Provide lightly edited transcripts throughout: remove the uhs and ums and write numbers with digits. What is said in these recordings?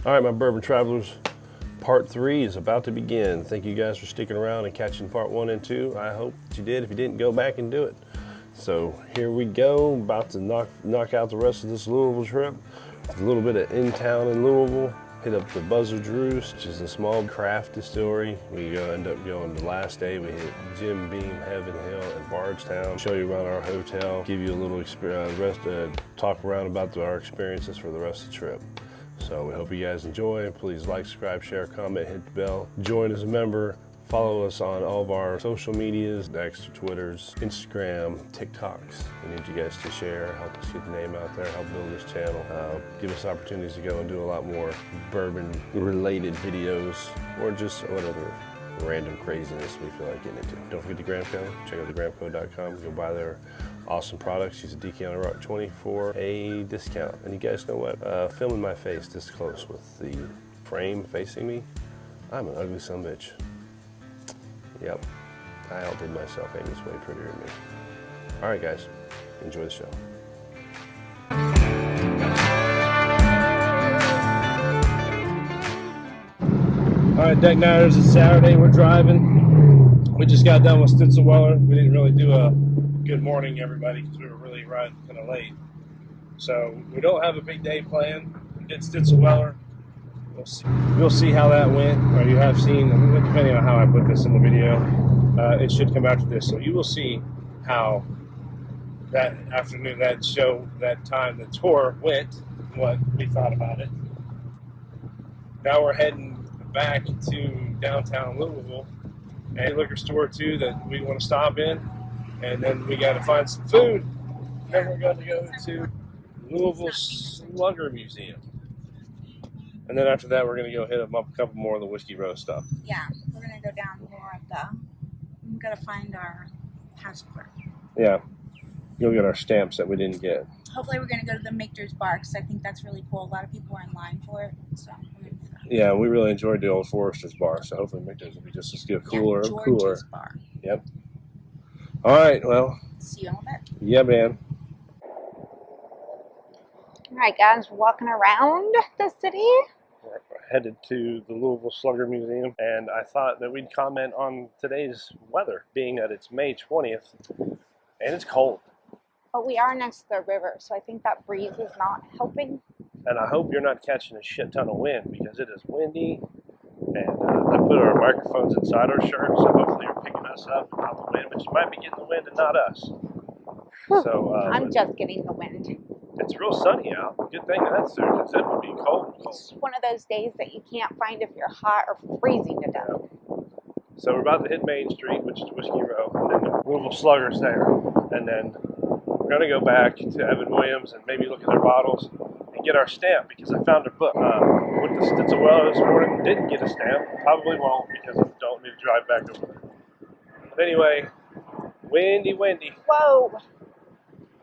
All right, my bourbon travelers, part 3 is about to begin. Thank you guys for sticking around and catching part 1 and 2. I hope that you did. If you didn't, go back and do it. So here we go, about to knock out the rest of this Louisville trip. A little bit of in town in Louisville. Hit up the Buzzards Roost, which is a small craft distillery. We end up going the last day. We hit Jim Beam, Heaven Hill, and Bardstown. Show you around our hotel, give you a little talk around about our experiences for the rest of the trip. So we hope you guys enjoy. Please like, subscribe, share, comment, hit the bell. Join as a member. Follow us on all of our social medias, Dexter, Twitters, Instagram, TikToks. We need you guys to share, help us get the name out there, help build this channel. Give us opportunities to go and do a lot more bourbon-related videos or just whatever random craziness we feel like getting into. Don't forget the Gramco. Check out thegramco.com. Go buy their awesome products. Use a DK on a Rock 20 for a discount. And you guys know what? Filming my face this close with the frame facing me, I'm an ugly son of a bitch. Yep, I outdid myself. Amy's way prettier than me. All right, guys, enjoy the show. All right, Deck Nighters, it's Saturday. We're driving. We just got done with Stitzelweller. We didn't really do a good morning, everybody, because we were really riding kind of late. So we don't have a big day planned. We did Stitzelweller. We'll see how that went, or you have seen, depending on how I put this in the video, it should come after this. So you will see how that afternoon, that time, the tour went, what we thought about it. Now we're heading back to downtown Louisville, and a liquor store too that we want to stop in, and then we got to find some food. Then we're going to go to Louisville Slugger Museum. And then after that, we're going to go hit up a couple more of the Whiskey Row stuff. Yeah, we're going to go down more of we got to find our passport. Yeah, go get our stamps that we didn't get. Hopefully we're going to go to the Michters bar, because I think that's really cool. A lot of people are in line for it, so we're going to do that. Yeah, we really enjoyed the old Forester's bar, so hopefully Michters will be just as good, cooler. George's bar. Yep. All right, well. See you in a bit. Yeah, man. All right, guys, walking around the city. We're headed to the Louisville Slugger Museum, and I thought that we'd comment on today's weather, being that it's May 20th, and it's cold. But we are next to the river, so I think that breeze is not helping. And I hope you're not catching a shit ton of wind, because it is windy, and I put our microphones inside our shirts, so hopefully you're picking us up and not the wind, but you might be getting the wind and not us. So I'm just getting the wind. It's real sunny out. Good thing that's there, because it would be cold. It's one of those days that you can't find if you're hot or freezing to death. So we're about to hit Main Street, which is Whiskey Row, and then the Louisville Slugger's there. And then we're going to go back to Evan Williams and maybe look at their bottles and get our stamp, because I found a book. With the Stitzelweller this morning, didn't get a stamp. Probably won't, because I don't need to drive back over there. But anyway, windy. Whoa.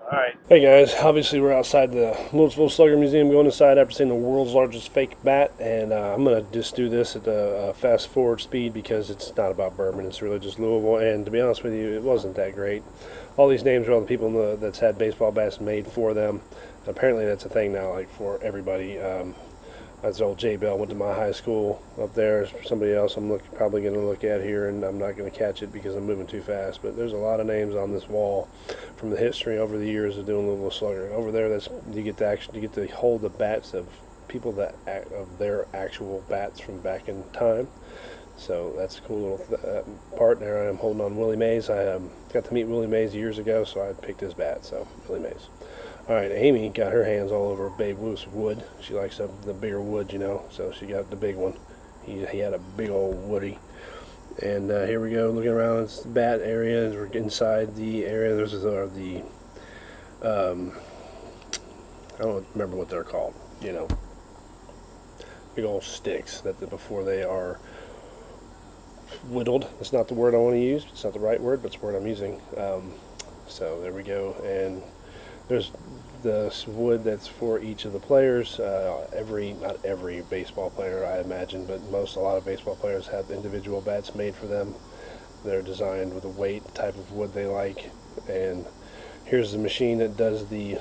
All right. Hey guys, obviously we're outside the Louisville Slugger Museum, going inside after seeing the world's largest fake bat, and I'm going to just do this at the fast forward speed, because it's not about bourbon, it's really just Louisville, and to be honest with you, it wasn't that great. All these names are all the people that's had baseball bats made for them. Apparently that's a thing now, like for everybody. That's old J. Bell, went to my high school up there. Somebody else I'm probably going to look at here, and I'm not going to catch it because I'm moving too fast. But there's a lot of names on this wall from the history over the years of doing Louisville Slugger. And over there, you get to hold the bats of people of their actual bats from back in time. So that's a cool little part there. I'm holding on Willie Mays. I got to meet Willie Mays years ago, so I picked his bat. So Willie Mays. All right, Amy got her hands all over Babe Ruth's wood. She likes the bigger wood, you know, so she got the big one. He had a big old woody. And here we go, looking around this bat area. We're inside the area. This is I don't remember what they're called, you know. Big old sticks before they are whittled. That's not the word I want to use. It's not the right word, but it's the word I'm using. So there we go. And there's the wood that's for each of the players. Not every baseball player, I imagine, but a lot of baseball players have individual bats made for them. They're designed with the weight, type of wood they like. And here's the machine that does the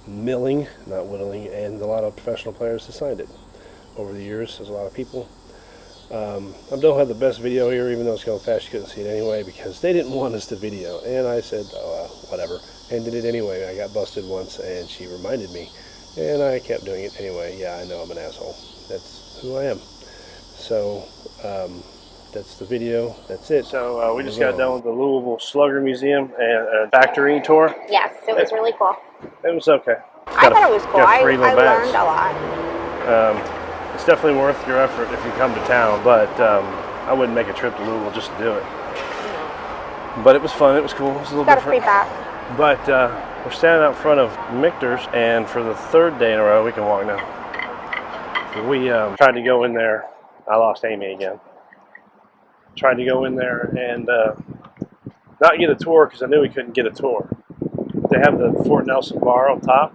milling, not whittling, and a lot of professional players have signed it. over the years. There's a lot of people. I don't have the best video here, even though it's going fast. You couldn't see it anyway because they didn't want us to video. And I said, oh, whatever. And did it anyway. I got busted once, and she reminded me. And I kept doing it anyway. Yeah, I know I'm an asshole. That's who I am. So, that's the video. That's it. So, we just got done with the Louisville Slugger Museum and a factory tour. Yes, it was really cool. It was okay. I thought it was cool. I learned a lot. It's definitely worth your effort if you come to town, but I wouldn't make a trip to Louisville just to do it. But it was fun. It was cool. It was a little different. Got a free back. But we're standing out front of Michters, and for the third day in a row, we can walk now. We tried to go in there. I lost Amy again. Tried to go in there and not get a tour because I knew we couldn't get a tour. They have the Fort Nelson bar on top,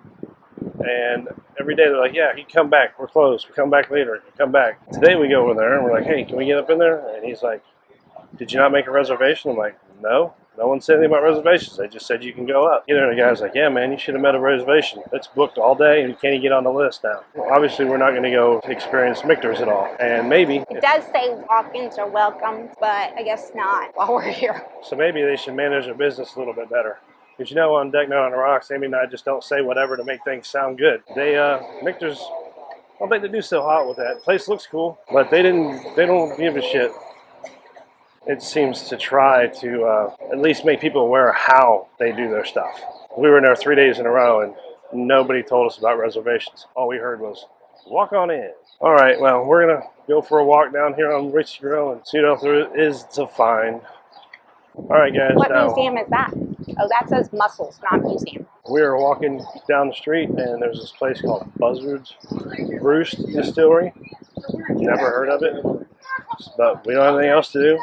and every day they're like, yeah, you come back, we're closed, we come back later, you come back. Today we go over there and we're like, hey, can we get up in there? And he's like, did you not make a reservation? I'm like, no one said anything about reservations. They just said you can go up. You know, the guy's like, yeah, man, you should have made a reservation. It's booked all day and you can't even get on the list now. Well, obviously, we're not going to go experience Michters at all. And maybe... It does say walk-ins are welcome, but I guess not while we're here. So maybe they should manage their business a little bit better. Because you know, on Deck Night on the Rocks, Amy and I just don't say whatever to make things sound good. Michters, I don't think they do so hot with that. The place looks cool, but they don't give a shit. It seems to try to at least make people aware of how they do their stuff. We were in there 3 days in a row, and nobody told us about reservations. All we heard was, walk on in. All right, well, we're going to go for a walk down here on Whiskey Grill and see what else there is to find. All right, guys. What museum is that? Oh, that says mussels, not museum. We are walking down the street, and there's this place called Buzzards Roost distillery. Never heard of it, but we don't have anything else to do.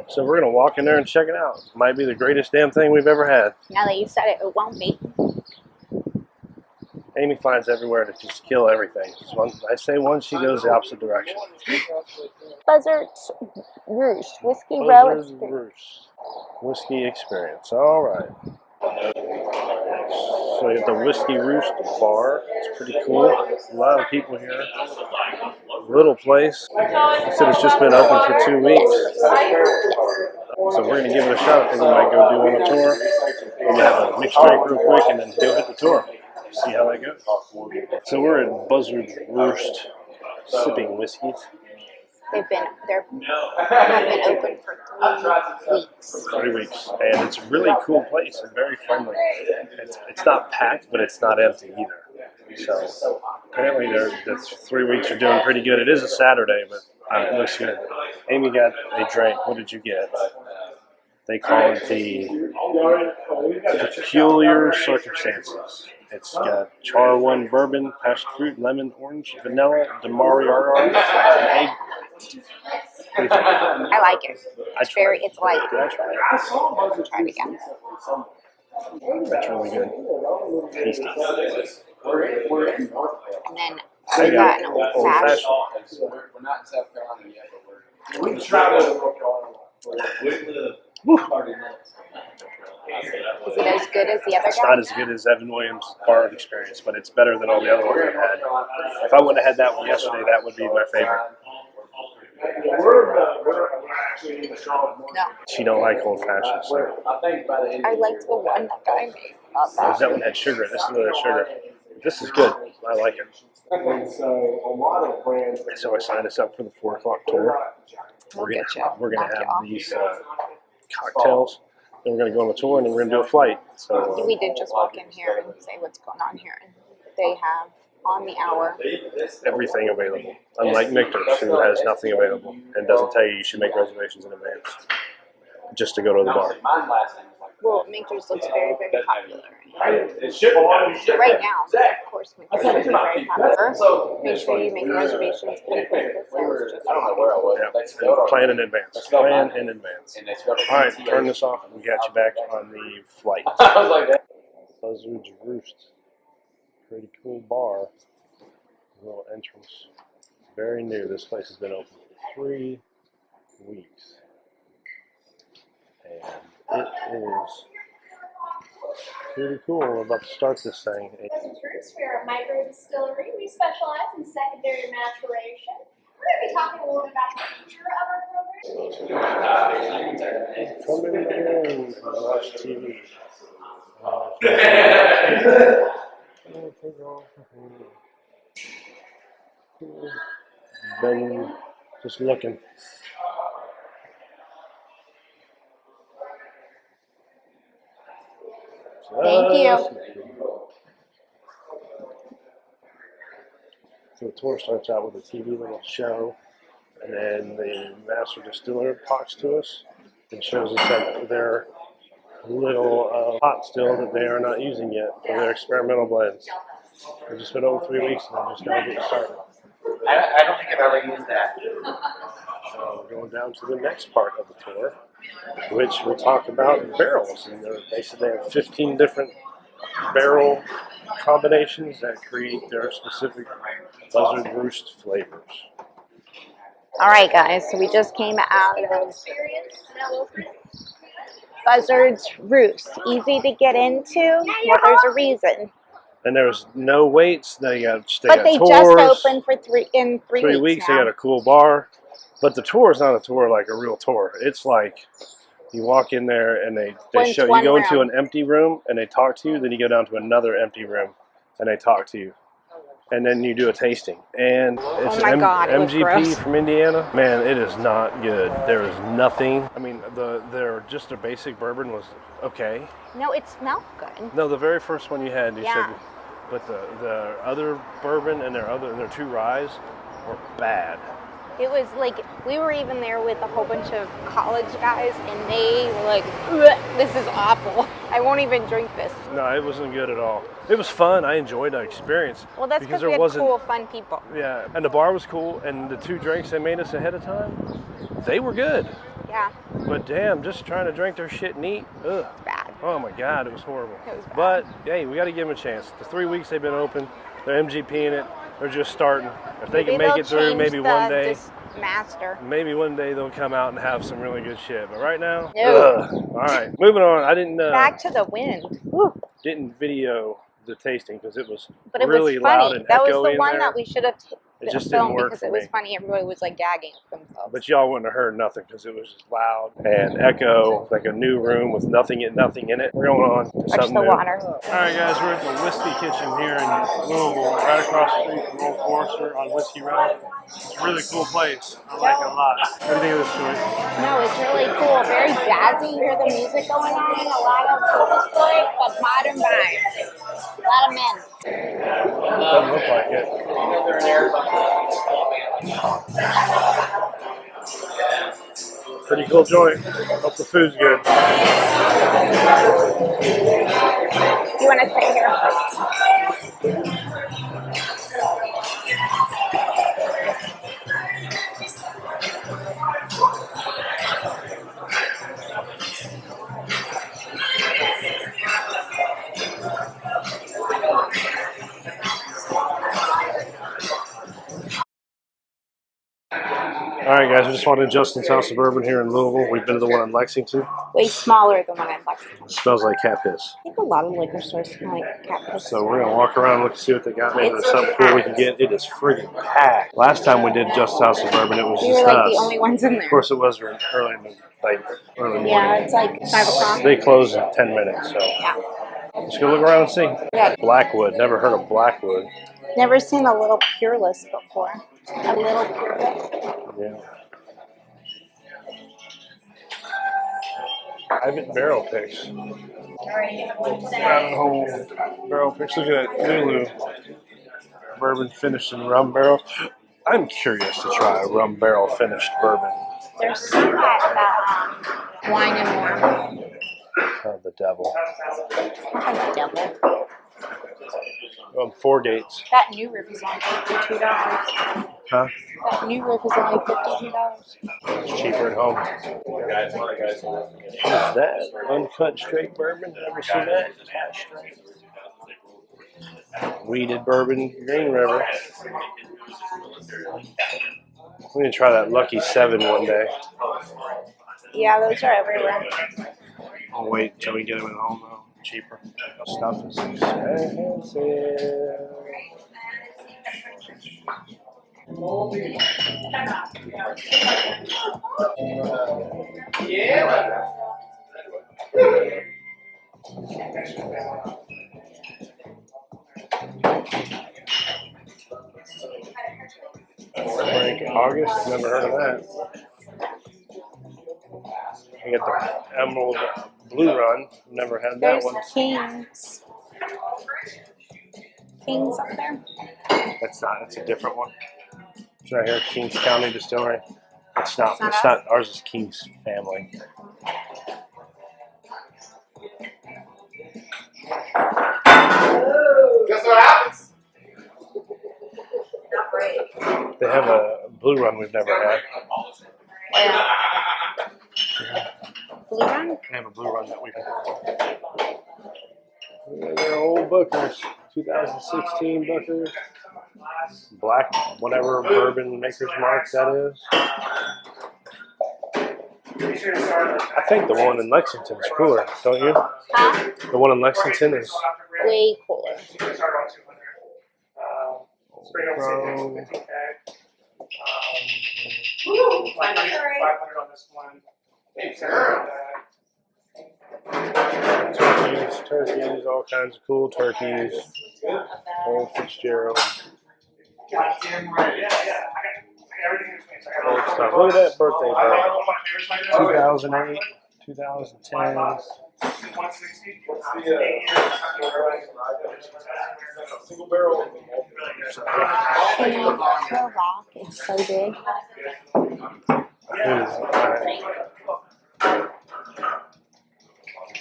So we're going to walk in there and check it out. Might be the greatest damn thing we've ever had. Now that you said it, it won't be. Amy finds everywhere to just kill everything. I say one, she goes the opposite direction. Buzzards Roost, Whiskey Row Experience. Roost. Whiskey Experience. All right. So you have the Whiskey Roost bar. It's pretty cool. A lot of people here. Little place. They said it's just been open for 2 weeks. So we're going to give it a shot. I think we might go do on a tour. We're going to have a mixed drink real quick and then go hit the tour. See how that goes. So we're at Buzzards Roost sipping whiskeys. They've been open for 3 weeks. 3 weeks, and it's a really cool place and very friendly. It's not packed, but it's not empty either. So apparently the 3 weeks are doing pretty good. It is a Saturday, but it looks good. Amy got a drink. What did you get? They call it the Peculiar Circumstances. It's got char 1 bourbon, passion fruit, lemon, orange, vanilla, DeMario, and egg. What do you think? I like it. It's light. Did I try it? Try it again. That's really good. Tasty. And then I got an old fashioned. We're not in South Carolina yet, but we travel to North Carolina. Is it as good as the other It's guy? not as good as Evan Williams' bar experience, but it's better than all the other ones I've had. If I wouldn't have had that one yesterday, that would be my favorite. No. She don't like old fashioned, so. I liked the one that guy made. That one had sugar. This one had sugar. This is good. I like it. So I signed us up for the 4 o'clock tour. We're gonna have these cocktails. Then we're gonna go on a tour, and then we're gonna do a flight. So we did just walk in here and say what's going on here, and they have on the hour everything available. Unlike Michters, who has nothing available and doesn't tell you should make reservations in advance just to go to the bar. Well, Michters looks very, very popular. Right now, of course, Michters is very popular. Make sure you make reservations quickly because there's just and plan in advance. Plan in advance. All right, turn this off and we got you back on the flight. Buzzards Roost. Pretty cool bar. Little entrance. Very new. This place has been open for 3 weeks. And it is Pretty cool. We're about to start this thing. Buzzards Roost, we're a micro distillery. We specialize in secondary maturation. We're going to be talking a little bit about the future of our program. Come in here and watch TV. Been just looking. Thank you. So the tour starts out with a TV little show, and then the master distiller talks to us and shows us that their little pot still that they are not using yet for their experimental blends. It's just been over 3 weeks and they're just now getting started. I don't think I've ever used that. So we're going down to the next part of the tour, which will talk about barrels. And they said they have 15 different barrel combinations that create their specific Buzzard Roost flavors. All right, guys. So we just came out of Buzzards Roost. Easy to get into. Well, there's a reason. And there's no waits. They got But they tours. just opened for three weeks They now. got a cool bar. But the tour is not a tour like a real tour. It's like you walk in there and they show you go into an empty room and they talk to you. Then you go down to another empty room and they talk to you. And then you do a tasting. And it's MGP from Indiana. Man, it is not good. There is nothing. I mean, their basic bourbon was okay. No, it smelled good. No, the very first one you had, you Yeah. said, but the other bourbon and their two ryes were bad. It was like, we were even there with a whole bunch of college guys, and they were like, "Ugh, this is awful. I won't even drink this." No, it wasn't good at all. It was fun. I enjoyed the experience. Well, that's because we had cool, fun people. Yeah, and the bar was cool, and the 2 drinks they made us ahead of time, they were good. Yeah. But damn, just trying to drink their shit and eat, ugh. It's bad. Oh my God, it was horrible. It was bad. But hey, we got to give them a chance. The 3 weeks they've been open, they're MGPing it. They're just starting. If they can make it through, maybe one day. Master. Maybe one day they'll come out and have some really good shit. But right now, no. All right, moving on. I didn't. Back to the wind. Woo. Didn't video the tasting because it was but it really was funny. loud and that echoey was the one in there. that we should have It just didn't work because for it was me. funny. Everybody was like gagging at themselves. But y'all wouldn't have heard nothing because it was just loud and echo, like a new room with nothing in it. We're going on to Watch something the new. water. All right, guys, we're at the Whiskey Kitchen here in Louisville, right across the street from Old Forester on Whiskey Road. It's a really cool place. I like it a lot. What do you think of this story? No, it's really cool. Very jazzy. You hear the music going on. A lot of focus play, but modern vibes. A lot of men. Doesn't look like it. Pretty cool joint. Hope the food's good. You want to sit here? All right, guys, we just wanted Justin's House of Bourbon here in Louisville. We've been to the one in Lexington. Way smaller than one in Lexington. It smells like cat piss. I think a lot of liquor stores smell like cat piss. So we're going to walk around and look and see what they got. Maybe there's something cool we can get. It is friggin' packed. Last time we did Justin's House of Bourbon, it was We just were like us. the only ones in there. Of course, it was early in the morning. Yeah, it's like 5 o'clock. They close in 10 minutes, so Yeah. let's go look around and see. Yeah. Blackwood. Never heard of Blackwood. Never seen a little Peerless before. A little Peerless. Yeah. Private barrel picks. Rabbit hole barrel picks. Look at that Lulu. Bourbon finished in rum barrels. I'm curious to try a rum barrel finished bourbon. There's some that wine and more. Oh, the devil. Not the devil. 4 Gates. That new rib is only $52. Huh? That new rib is only $52. It's cheaper at home. What is that? Uncut straight bourbon? Did I ever see that? Weeded bourbon, Green River. We need to try that Lucky 7 one day. Yeah, those are everywhere. I'll wait until we get them at home though. cheaper. Stuff is expensive. Frank August, never heard of that. You got the Emerald Blue Run, never had that There's one. Kings. Kings up there. That's a different one. It's right here, Kings County Distillery. It's not It's not ours is Kings Family. Guess what happens? They have a Blue Run we've never had. Blue Run? They have a Blue Run that we've had. They're old Bookers, 2016 Bookers. Black, whatever bourbon maker's mark that is. I think the one in Lexington is cooler, don't you? Huh? The one in Lexington is Way cooler. Turkeys, all kinds of cool turkeys. Old Fitzgerald. Old stuff. Look at that birthday bourbon. 2008, 2010. Single barrel. The rock is so big.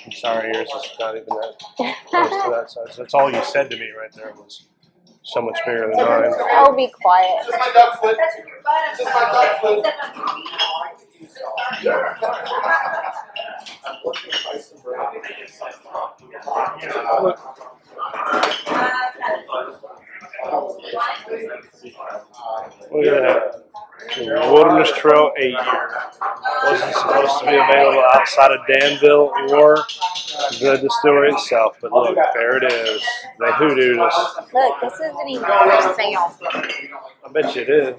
I'm sorry, yours is not even that close to that size. That's all you said to me right there was so much bigger than mine. Oh, be quiet. Just my duck foot. Just my duck foot. Look at that. Wilderness Trail 8 wasn't supposed to be available outside of Danville or the distillery itself, but look, there it is. They hoodooed us. Look, this isn't even for sale. I bet you it is.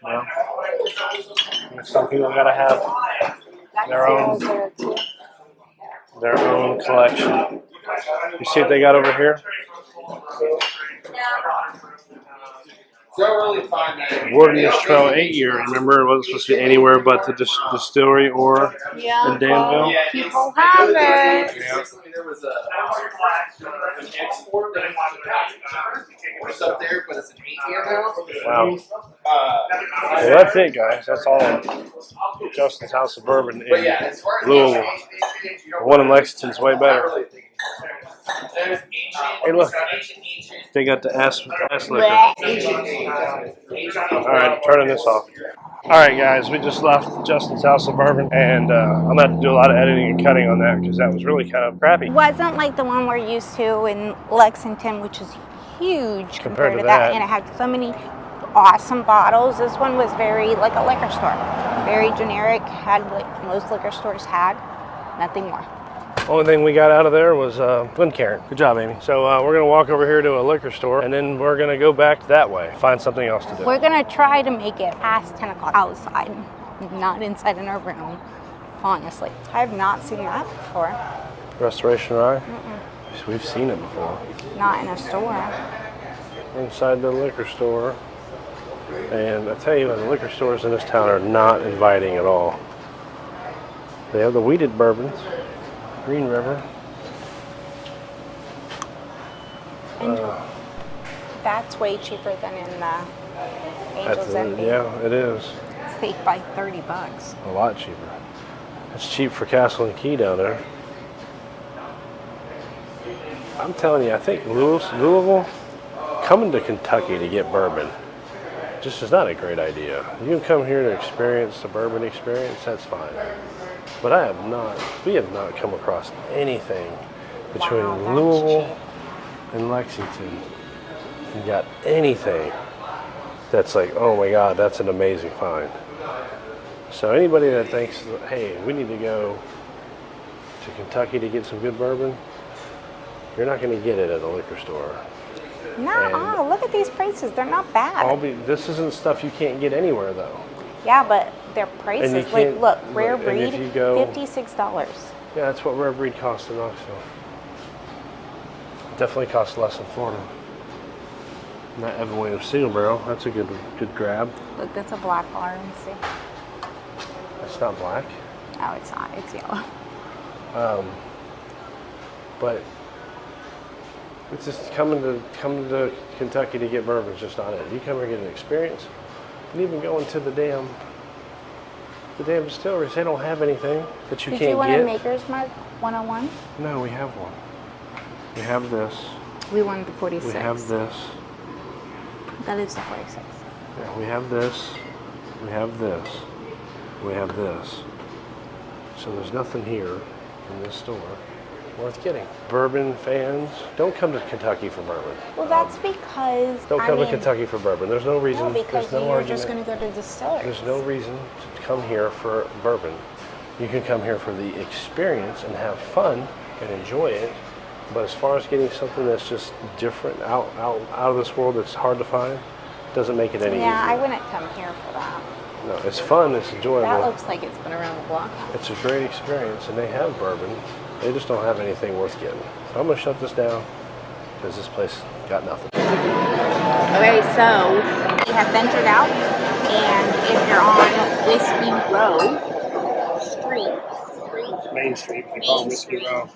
Well, some people gotta have their own collection. You see what they got over here? Don't really find that. Wilderness Trail 8 year. Remember, it wasn't supposed to be anywhere but the distillery or in Danville. People have it. Yeah. There was an export that was up there, but it's an 8-year now. Wow. Well, that's it, guys. That's all Justin's House of Bourbon in But yeah, as far as Louisville. The one in Lexington's way better. Hey, look. They got the ass liquor. Alright, turning this off. Alright, guys, we just left Justin's House of Bourbon, and I'm going to have to do a lot of editing and cutting on that because that was really kind of crappy. Wasn't like the one we're used to in Lexington, which is huge compared to that. And it had so many awesome bottles. This one was very like a liquor store. Very generic, had what most liquor stores had, nothing more. Only thing we got out of there was Glencairn. Good job, Amy. So we're going to walk over here to a liquor store, and then we're going to go back that way, find something else to do. We're going to try to make it past 10 o'clock outside, not inside in our room, honestly. I have not seen that before. Restoration Rye? Mm-mm. We've seen it before. Not in a store. Inside the liquor store. And I tell you, the liquor stores in this town are not inviting at all. They have the wheated bourbons. Green River. And that's way cheaper than in the Angel's Envy. Yeah, it is. It's like by $30. A lot cheaper. It's cheap for Castle and Key down there. I'm telling you, I think Louisville, coming to Kentucky to get bourbon just is not a great idea. You can come here to experience the bourbon experience, that's fine. But we have not come across anything between Louisville and Lexington. You got anything that's like, oh my God, that's an amazing find. So anybody that thinks, hey, we need to go to Kentucky to get some good bourbon, you're not going to get it at a liquor store. No, look at these prices. They're not bad. This isn't stuff you can't get anywhere though. Yeah, but their prices, like, look, rare breed, $56. Yeah, that's what rare breed costs in Knoxville. Definitely costs less in Florida. And that Evan Williams single barrel, that's a good grab. Look, that's a black RNC. That's not black. Oh, it's not. It's yellow. But it's just coming to Kentucky to get bourbon is just not it. You come here and get an experience. And even going to the damn distilleries, they don't have anything that you can't get. Did you want a Maker's Mark 101? No, we have one. We have this. We wanted the 46. We have this. That is the 46. Yeah, we have this. We have this. We have this. So there's nothing here in this store worth getting. Bourbon fans, don't come to Kentucky for bourbon. Well, that's because Don't come to Kentucky for bourbon. There's no reason. No, because there's no you're argument. just going to go to distilleries. There's no reason to come here for bourbon. You can come here for the experience and have fun and enjoy it. But as far as getting something that's just different, out of this world, that's hard to find, doesn't make it any easier. Yeah, I wouldn't come here for that. No, it's fun. It's enjoyable. That looks like it's been around the block. It's a great experience, and they have bourbon. They just don't have anything worth getting. So I'm gonna shut this down because this place got nothing. Okay, so we have ventured out, and if you're on Whiskey Row Street, Main Street, they call it Whiskey Row.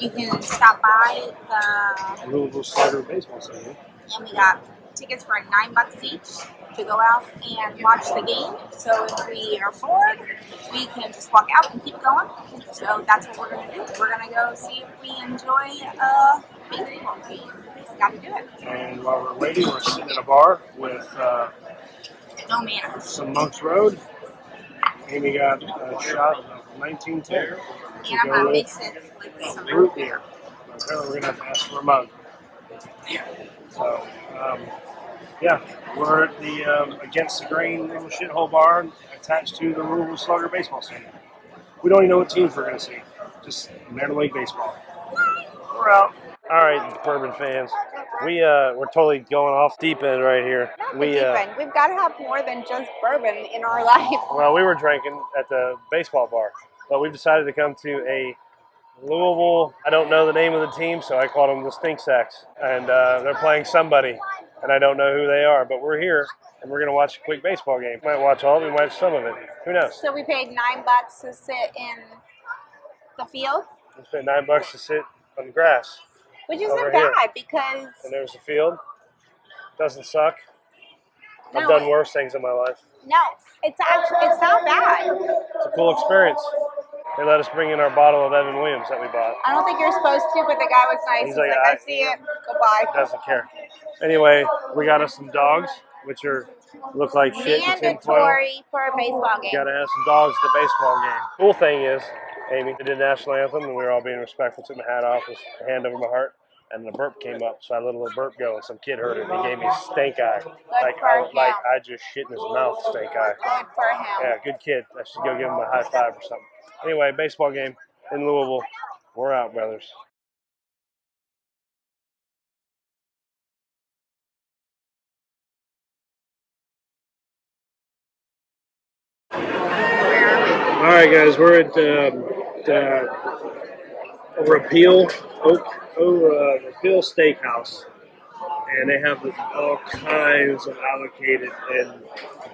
you can stop by the Louisville Slugger baseball stadium. and we got tickets for $9 each to go out and watch the game. So if we are bored, we can just walk out and keep going. So that's what we're gonna do. We're gonna go see if we enjoy a baseball game. Just gotta do it. And while we're waiting, we're sitting in a bar with No manners. some Monks Road. Amy got a shot of 1910. And I'm gonna mix it with some Root beer. Apparently we're gonna have to ask for a mug. So, yeah, we're at the Against the Grain little shithole bar attached to the Louisville Slugger baseball stadium. We don't even know what teams we're gonna see. Just American League baseball. We're out. All right, bourbon fans. We're totally going off deep end right here. We've got to have more than just bourbon in our life. Well, we were drinking at the baseball bar, but we've decided to come to a Louisville, I don't know the name of the team, so I called them the Stink Sacks. And they're playing somebody, and I don't know who they are, but we're here, and we're going to watch a quick baseball game. We might watch all of it, we might watch some of it. Who knows? So we paid $9 to sit in the field, We spent $9 to sit on the grass. which isn't Over here. bad because And there's the field. Doesn't suck. I've No, done worse things in my life. it's not bad. It's a cool experience. They let us bring in our bottle of Evan Williams that we bought. I don't think you're supposed to, but the guy was nice. He's He's like, like, I see it. Goodbye. Doesn't care. Anyway, we got us some dogs, which look like shit in tinfoil. Mandatory for a baseball game. Got to have some dogs at the baseball game. Cool thing is, Amy, they did the national anthem, and we were all being respectful. Took my hat off, with a hand over my heart, and the burp came up. So I let a little burp go, and some kid heard it, and he gave me a stink eye. Like I just shit in his mouth, stink eye. Good for him. Yeah, good kid. I should go give him a high five or something. Anyway, baseball game in Louisville. We're out, brothers. All right, guys, we're at Repeal Steakhouse, and they have all kinds of allocated and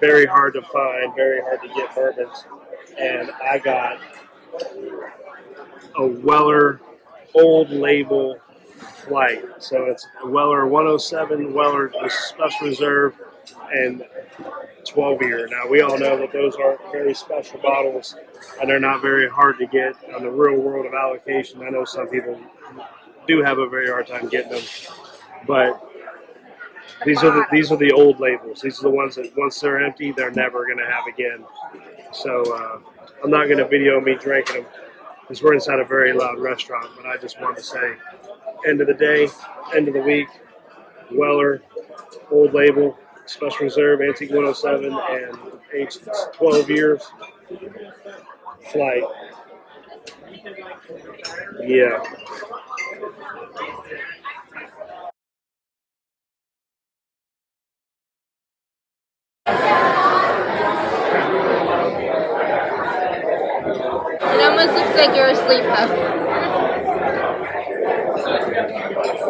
very hard to find, very hard to get bourbons. And I got a Weller Old Label Flight. So it's Weller 107, Weller Special Reserve, and 12-year. Now, we all know that those aren't very special bottles, and they're not very hard to get on the real world of allocation. I know some people do have a very hard time getting them, but these are the old labels. These are the ones that once they're empty, they're never going to have again. So I'm not going to video me drinking them because we're inside a very loud restaurant, but I just want to say, end of the day, end of the week, Weller, Old Label, Special Reserve, Antique 107, and aged 12 years. Flight. Yeah. It almost looks like you're asleep though.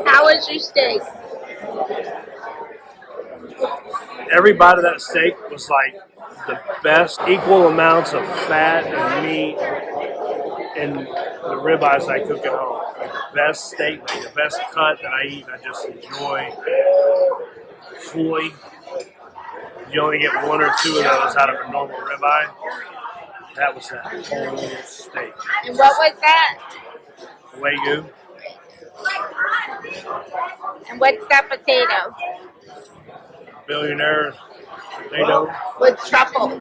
How was your steak? Every bite of that steak was like the best, equal amounts of fat and meat and the ribeyes I cook at home. Like the best steak, like the best cut that I eat, I just enjoy fully. You only get 1 or 2 of those out of a normal ribeye. That was that whole steak. And what was that? Wagyu. And what's that potato? Billionaire potato. With truffle.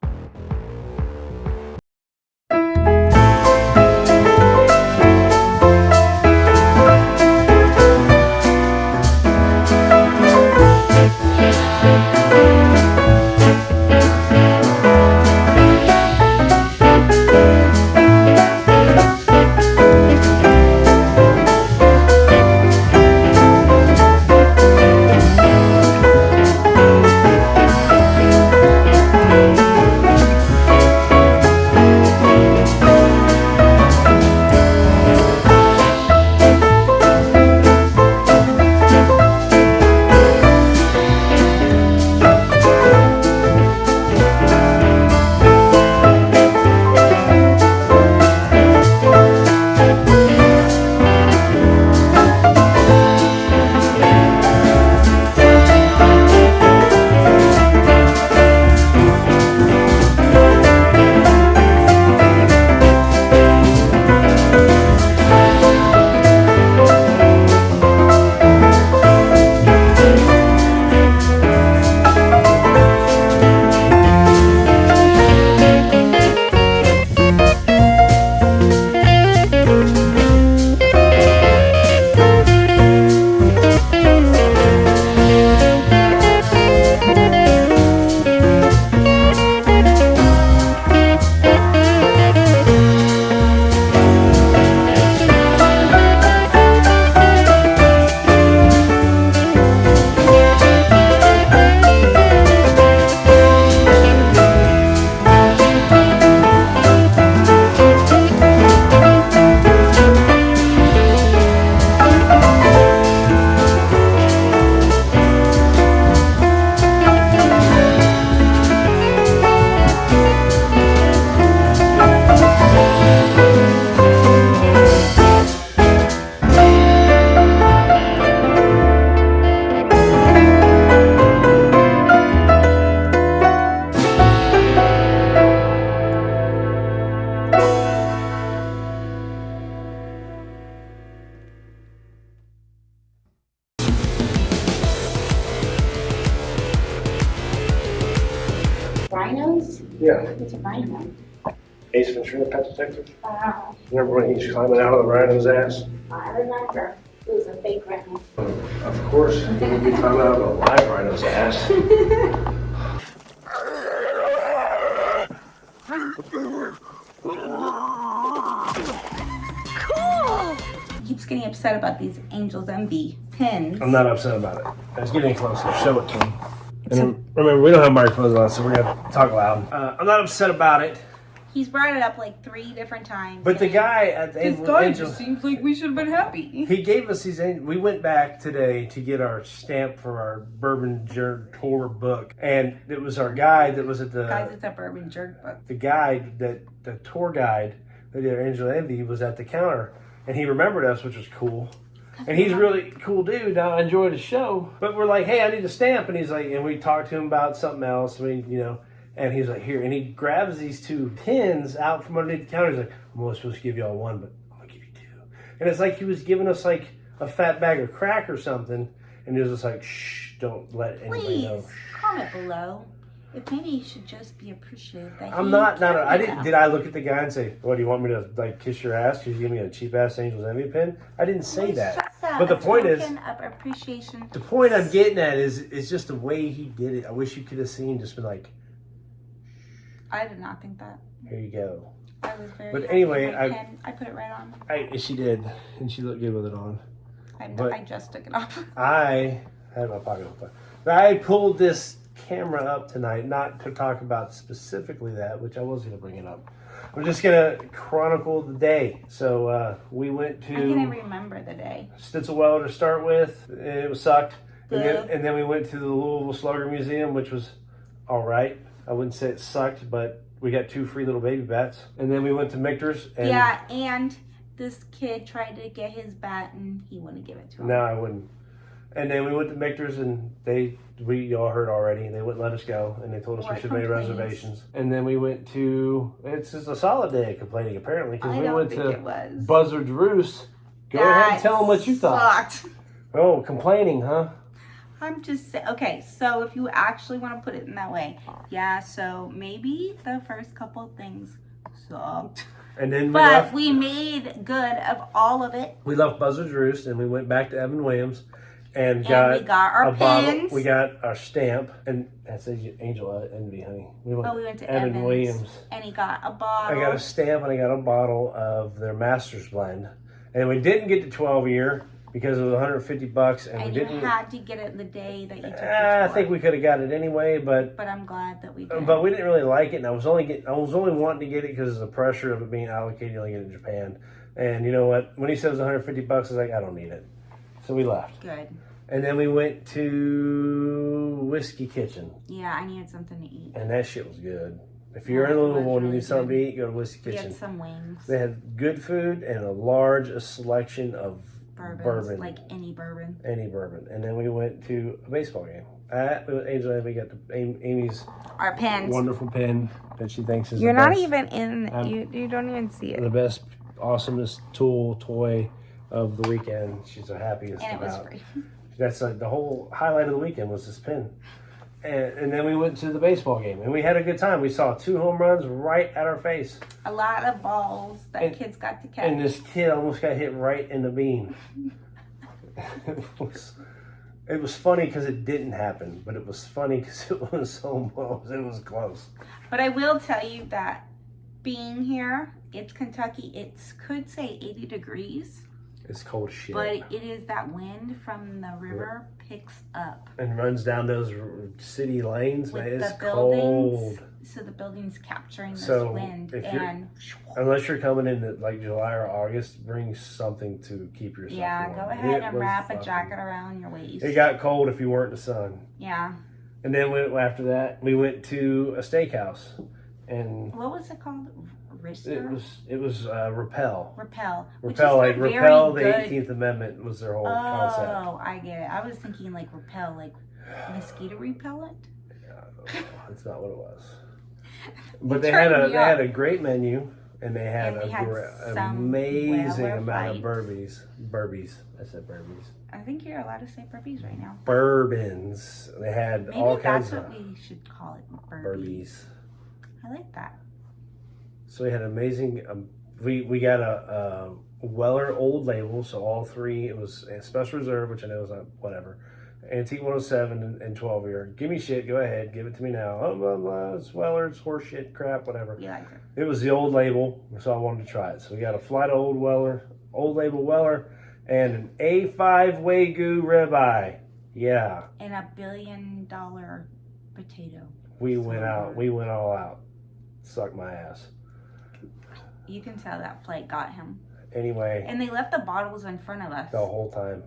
Rhinos? Yeah. What's a rhino? Ace Ventura, Pet Detective. Wow. Remember when he was climbing out of the rhino's ass? I remember. It was a fake rhino. Of course, he would be climbing out of a live rhino's ass. He keeps getting upset about these Angel's Envy pins. I'm not upset about it. Let's get in closer. Show it to him. And remember, we don't have microphones on, so we're going to talk loud. I'm not upset about it. He's brought it up like 3 different times. But the guy at the Angel, just seems like we should have been happy. he gave us these. We went back today to get our stamp for our bourbon tour book, and it was our guide that was at the. Guys, it's a bourbon jerk book. The guide the tour guide that did our Angel Envy was at the counter, and he remembered us, which was cool. And he's a really cool dude. I enjoyed his show. But we're like, hey, I need a stamp, and he's like, and we talked to him about something else. And he's like, here. And he grabs these 2 pins out from underneath the counter. He's like, I'm only supposed to give y'all 1, but I'm going to give you 2. And it's like he was giving us like a fat bag of crack or something. And he was just like, shh, don't let anybody know. Comment below. If maybe you should just be appreciative that I'm he not. cared I didn't. enough. Did I look at the guy and say, "What do you want me to like kiss your ass? Because you give me a cheap ass Angel's Envy pin"? I didn't say Well, that. it's just But the a point is, token of appreciation. the point I'm getting at is just the way he did it. I wish you could have seen. Just been like, I did not think that. here you go. I was very. But happy anyway, with my pen. I put it right on. She did, and she looked good with it on. But- I just took it off. I had my pocket open. I pulled this camera up tonight, not to talk about specifically that, which I was going to bring it up. I'm just going to chronicle the day. So we went I can't to remember the day. Stitzelweller to start with. It sucked. And Good. then, and then we went to the Louisville Slugger Museum, which was all right. I wouldn't say it sucked, but we got 2 free little baby bats. And then we went to Michters. And Yeah, and this kid tried to get his bat and he wouldn't give it to him. No, I wouldn't. And then we went to Michters, and we all heard already, they wouldn't let us go, and they told us More we should make complaints. reservations. And then we went to, it's just a solid day of complaining apparently, because I we don't went think to it was. Buzzards Roost. Go ahead and tell them what you thought. Sucked. Oh, complaining, huh? I'm just saying. Okay, so if you actually want to put it in that way, yeah. So maybe the first couple of things sucked, And then but we made good of all of it. we left Buzzards Roost, and we went back to Evan Williams, and We got our a bottle. pins. We got our stamp, and that's Angel Envy, honey. We went to Evan Evans, Williams. and he got a I bottle. got a stamp and I got a bottle of their Master's Blend. And we didn't get the 12-year because it was $150, and and we you didn't. had to get it the day that you took the I tour. think we could have got it anyway, but I'm glad that we did. we didn't really like it. And I was only wanting to get it because of the pressure of it being allocated to get it in Japan. And you know what? When he said it was $150, I was like, I don't need it. So we left. Good. And then we went to Whiskey Kitchen, Yeah, I needed something to eat. and that shit was good. If you're Yeah, in it was Louisville and you really need something good. to eat, go to Whiskey We Kitchen. had some wings. They had good food and a large selection of Bourbons, bourbon. like any bourbon. Any bourbon. And then we went to a baseball game. Angel and we got Amy's Our pens. wonderful pen that she thinks is You're the not best, even in. I'm- You don't even see it. the best, awesomest toy of the weekend. She's the happiest And it was about. free. That's the whole highlight of the weekend was this pin. And then we went to the baseball game, and we had a good time. We saw 2 home runs right at our face. A lot of balls that And- kids got to catch. And this kid almost got hit right in the bean. It was funny because it didn't happen, but it was funny because it was so close. It was close. But I will tell you that being here, it's Kentucky. It could say 80 degrees, It's cold as shit. but it is that wind from the river picks up. And runs down those city lanes, man. With It's the buildings, cold. so the building's capturing this So, wind, if you're- and Unless you're coming in like July or August, bring something to keep yourself yeah, warm. go ahead It and was wrap a fucking- jacket around your waist. It got cold if you weren't in the sun. Yeah. And then after that, we went to a steakhouse, and What was it called? Rister? it was Repel. Repel. Which Repel, is like very Repel, the good. 18th Amendment was their whole concept. Oh, I get it. I was thinking like repel, like mosquito repellent. That's not what it was. But You they had turned me they had up. a great menu, and they had And we had some amazing Weller amount of Fight. Burbies. I said Burbies. I think you're allowed to say burpees right now. Bourbons. They had Maybe all that's kinds what of we should call it. Burbies. I like that. So we had amazing. We got a Weller Old Label, so all 3. It was a Special Reserve, which I know is not whatever. Antique 107 and 12-year. Give me shit. Go ahead. Give it to me now. Oh, blah, blah. It's Weller. It's horse shit, crap, whatever. You like it. It was the Old Label, so I wanted to try it. So we got a flight of Old Label Weller, and an A5 Wagyu ribeye. Yeah, And $1 billion potato. we So went out. good. We went all out. Suck my ass. You can tell that flight got him. Anyway, And they left the bottles in front of us, the whole time.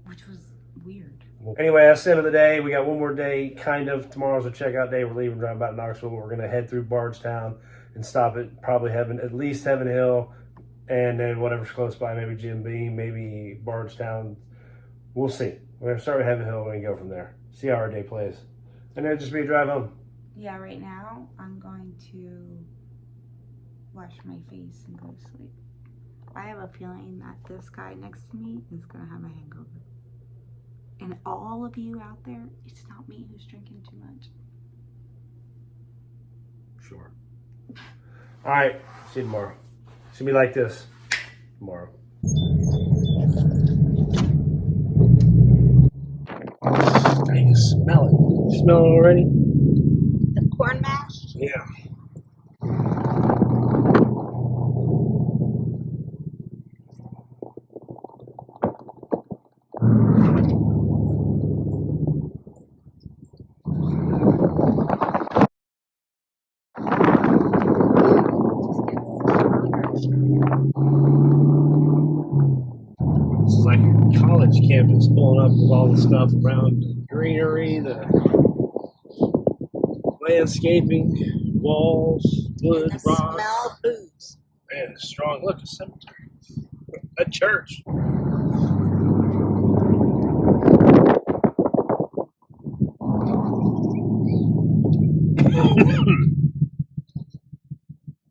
which was weird. Anyway, that's the end of the day. We got one more day, kind of. Tomorrow's a checkout day. We're leaving, driving about Knoxville. We're going to head through Bardstown and stop at probably at least Heaven Hill, and then whatever's close by, maybe Jim Beam, maybe Bardstown. We'll see. We're going to start at Heaven Hill and go from there. See how our day plays. And then just be a drive home. Yeah, right now I'm going to wash my face and go to sleep. I have a feeling that this guy next to me is going to have a hangover. And all of you out there, it's not me who's drinking too much. sure. All right, see you tomorrow. It's gonna be like this tomorrow. I can smell it. You smell it already? The corn mash. Yeah. This is like a college campus pulling up with all the stuff around the greenery, the landscaping, walls, wood, The rocks. smell of booze. Man, it's strong. Look, a cemetery. A church.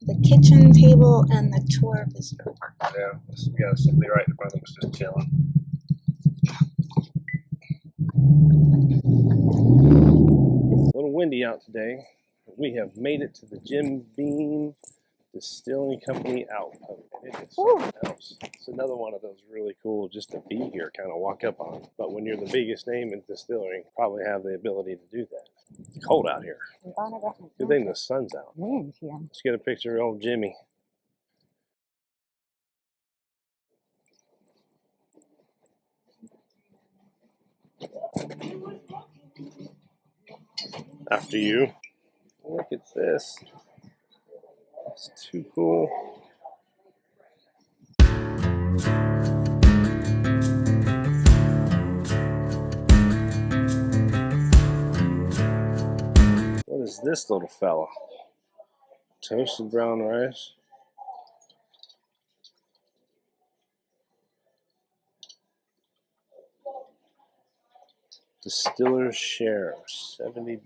The kitchen table and the tour visitor park. Yeah, we got somebody right in front of us just chilling. It's a little windy out today. We have made it to the Jim Beam Distilling Company outpost. It is something else. It's another one of those really cool just to be here, kind of walk up on. But when you're the biggest name in distilling, you probably have the ability to do that. It's cold out here. Good thing the sun's out. Wind here. Let's get a picture of old Jimmy. After you. Look at this. It's too cool. What is this little fella? Toasted brown rice. Distiller's share, $70.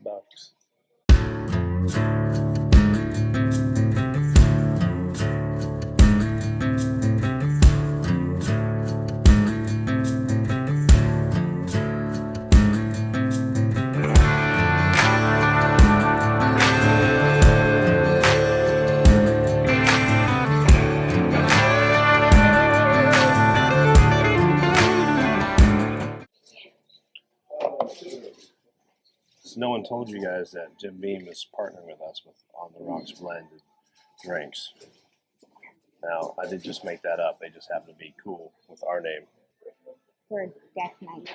No one told you guys that Jim Beam is partnering with us with On the Rocks blended drinks. Now, I did just make that up. They just happen to be cool with our name. For Death Night.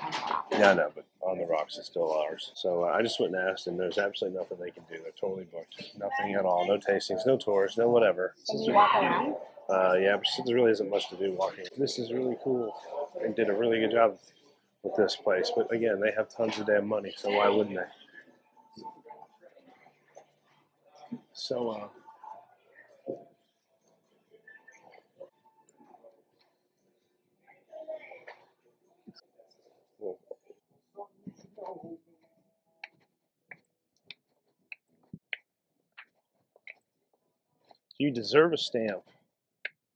Yeah, I know, but On the Rocks is still ours. So I just went and asked, and there's absolutely nothing they can do. They're totally booked. Nothing at all. No tastings, no tours, no whatever. Can you walk around? Yeah, but there really isn't much to do walking. This is really cool. They did a really good job with this place. But again, they have tons of damn money, so why wouldn't they? So, you deserve a stamp.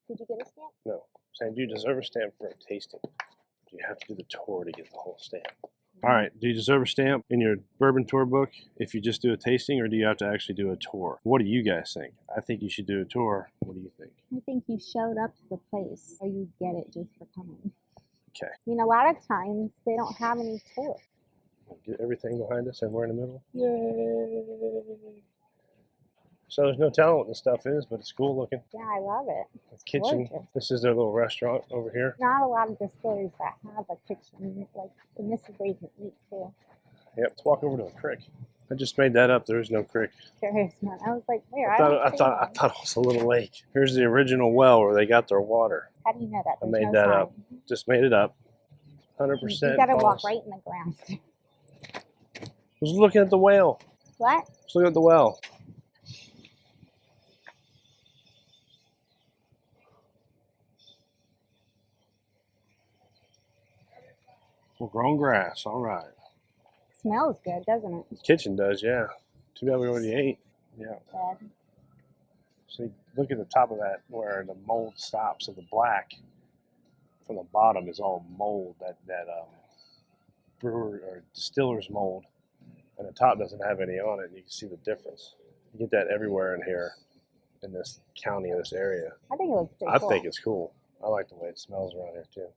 Did you get a stamp? No, I'm saying, do you deserve a stamp for a tasting? Do you have to do the tour to get the whole stamp? All right, do you deserve a stamp in your bourbon tour book if you just do a tasting, or do you have to actually do a tour? What do you guys think? I think you should do a tour. What do you think? I think you showed up to the place, or you get it just for coming. Okay. I mean, a lot of times they don't have any tours. Get everything behind us and we're in the middle. Yay! So there's no telling what this stuff is, but it's cool looking. Yeah, I love it. The kitchen. Gorgeous. This is their little restaurant over here. Not a lot of distilleries that have a kitchen, like, and this is where you can eat too. Yep, let's walk over to a creek. I just made that up. There is no creek. There is none. I was like, where? I thought it was a little lake. Here's the original well where they got their water. How do you know that? I There's made no that sign. up. Just made it up. 100%. You gotta walk false. right in the ground. I was looking at the whale. What? I was looking at the well. Well, grown grass. All right. Smells good, doesn't it? The kitchen does, yeah. Too bad we already ate. Yeah. Bad. So look at the top of that where the mold stops. So the black from the bottom is all mold, that brewer or distiller's mold. And the top doesn't have any on it. And you can see the difference. You get that everywhere in here, in this county, in this area. I think it looks pretty I cool. think it's cool. I like the way it smells around here too.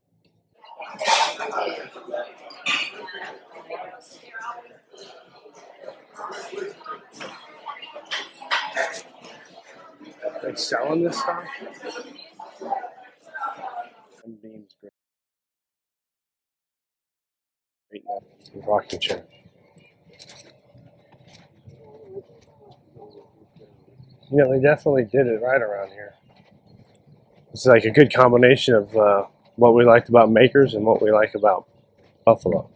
They selling this stuff? Some beans, great. Rocking chair. You know, they definitely did it right around here. It's like a good combination of what we liked about Makers and what we like about Buffalo.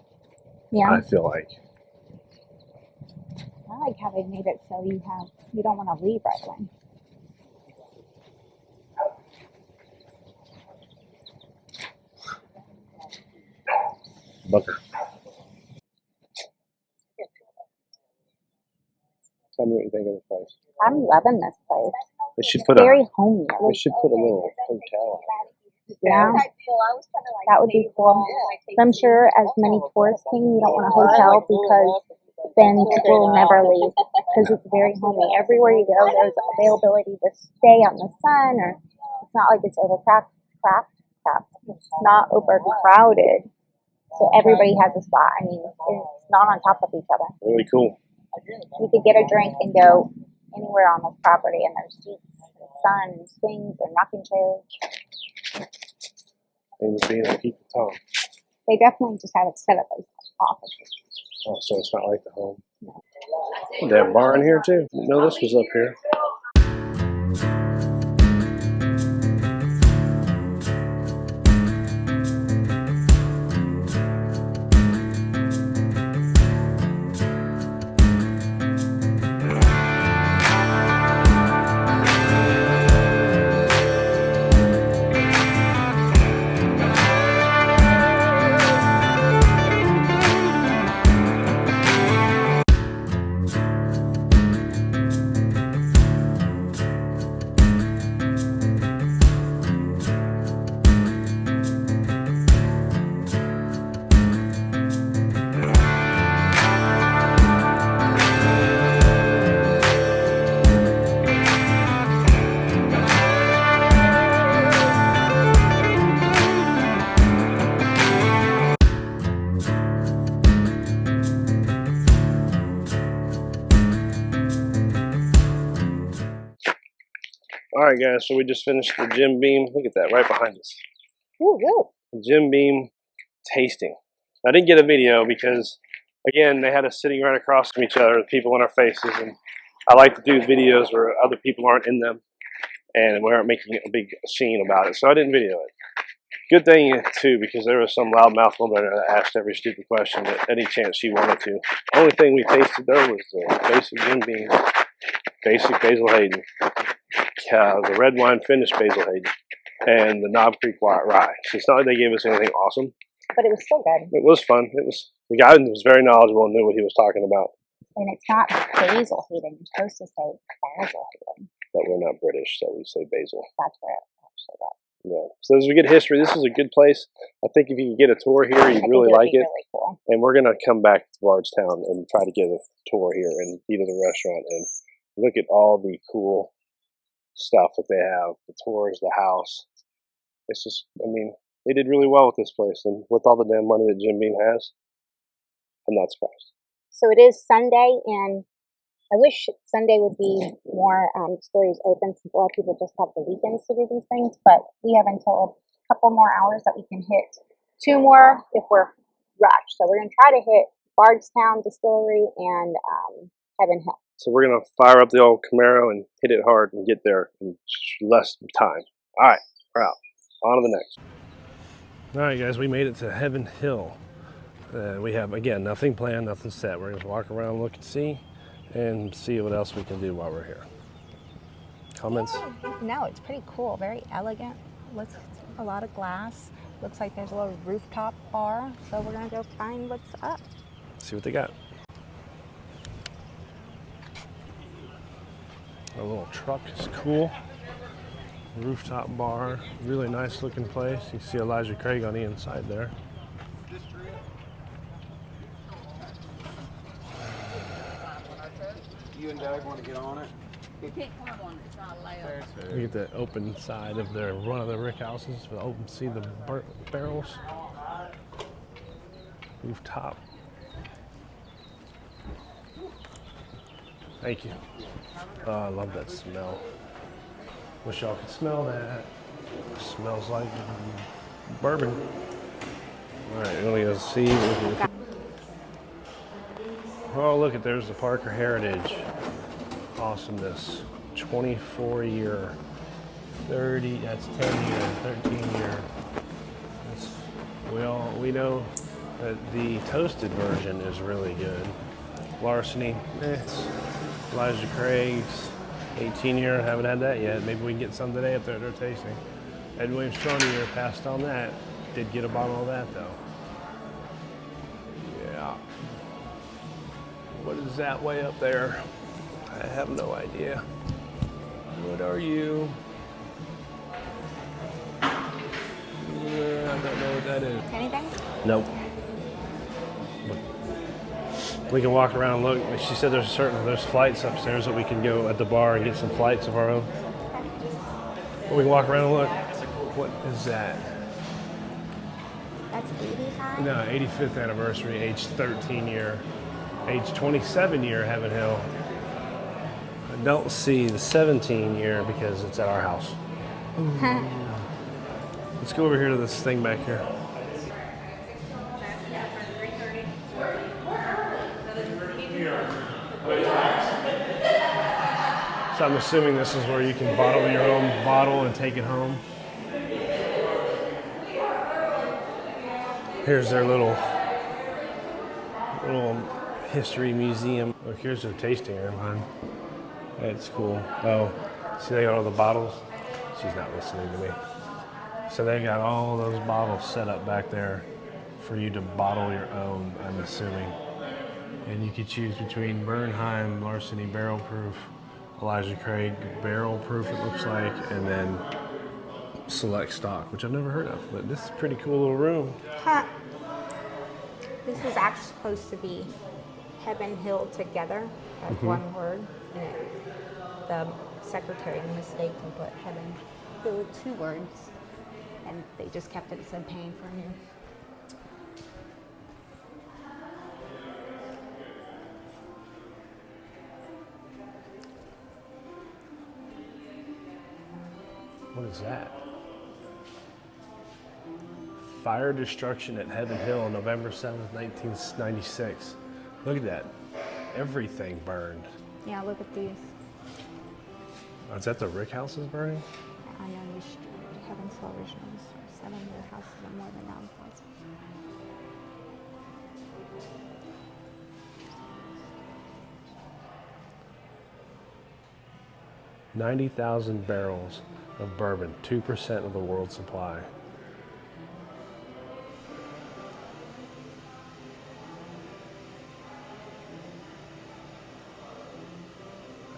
Yeah. I feel like. I like how they made it so you don't want to leave right away. Booker. Tell me what you think of the place. I'm loving this place. They should put Very homey. They should put a little hotel. Yeah, that would be cool. So I'm sure as many tourists came, you don't want a hotel because then people will never leave because it's very homey. Everywhere you go, there's availability to stay on the sun, or it's not like it's it's not overcrowded. So everybody has a spot. I mean, it's not on top of each other. Really cool. You could get a drink and go anywhere on this property, and there's seats, and sun, and swings, and rocking chairs. Famous being a Pete Tom. They definitely just have it set up as offices. Oh, so it's not like the home. No. They have a bar in here too. Didn't know this was up here. All right, guys, so we just finished the Jim Beam. Look at that, right behind us. Ooh, ooh. Jim Beam tasting. I didn't get a video because, again, they had us sitting right across from each other with people in our faces, and I like to do videos where other people aren't in them and we aren't making a big scene about it, so I didn't video it. Good thing, too, because there was some loudmouth woman that asked every stupid question at any chance she wanted to. Only thing we tasted, though, was the basic Jim Beam, basic Basil Hayden, the red wine finished Basil Hayden, and the Knob Creek Rye. So it's not like they gave us anything awesome. But it was still good. It was fun. The guy was very knowledgeable and knew what he was talking about. And it's not Basil Hayden. You're supposed to say Basil Hayden. But we're not British, so we say Basil. That's where it actually was. Yeah. So there's a good history. This is a good place. I think if you can get a tour here, you'd really like it. Really cool. And we're going to come back to Bardstown and try to get a tour here and eat at the restaurant and look at all the cool stuff that they have, the tours, the house. It's just, I mean, they did really well with this place, and with all the damn money that Jim Beam has, I'm not surprised. So it is Sunday, and I wish Sunday would be more distilleries open, since a lot of people just have the weekends to do these things, but we have until a couple more hours that we can hit 2 more if we're rushed. So we're going to try to hit Bardstown Distillery and Heaven Hill. So we're going to fire up the old Camaro and hit it hard and get there in less time. All right, we're out. On to the next. All right, guys, we made it to Heaven Hill. We have, again, nothing planned, nothing set. We're going to walk around, look and see what else we can do while we're here. Comments? No, it's pretty cool. Very elegant. Looks a lot of glass. Looks like there's a little rooftop bar. So we're going to go find what's up. See what they got. A little truck is cool. Rooftop bar, really nice looking place. You see Elijah Craig on the inside there. and Doug want to get on it? You can't climb on it, it's not allowed. We get the open side of one of the rick houses. The open, see the barrels. Rooftop. Thank you. Oh, I love that smell. Wish y'all could smell that. It smells like bourbon. All right, we're gonna go see. Oh, look at there's the Parker Heritage. Awesomeness. 24 year. 30. That's 10 year. 13 year. We know that the toasted version is really good. Larceny. It's Elijah Craig's 18 year. Haven't had that yet. Maybe we can get some today up there at their tasting. Ed Williams 20 year passed on that. Did get a bottle of that though. Yeah. What is that way up there? I have no idea. What are you? I don't know what that is. Anything? Nope. We can walk around and look. She said there's flights upstairs that we can go at the bar and get some flights of our own. We can walk around and look. What is that? That's 85? No, 85th anniversary, age 13 year. Age 27 year, Heaven Hill. I don't see the 17 year because it's at our house. Let's go over here to this thing back here. So I'm assuming this is where you can bottle your own bottle and take it home. Here's their little history museum. Look, here's their tasting room, hon. That's cool. Oh, see they got all the bottles? She's not listening to me. So they got all those bottles set up back there for you to bottle your own, I'm assuming. And you could choose between Bernheim, Larceny Barrel Proof, Elijah Craig Barrel Proof it looks like, and then Select Stock, which I've never heard of. But this is a pretty cool little room. Huh. This is actually supposed to be Heaven Hill together as one word. And the secretary mistaked and put Heaven Hill 2 words. And they just kept it so pain for you. What is that? Fire destruction at Heaven Hill on November 7th, 1996. Look at that. Everything burned. Yeah, look at these. Oh, is that the rick houses burning? I know you should. Heaven's originals. 7-year houses are more than 9,000. $90,000 barrels of bourbon, 2% of the world's supply.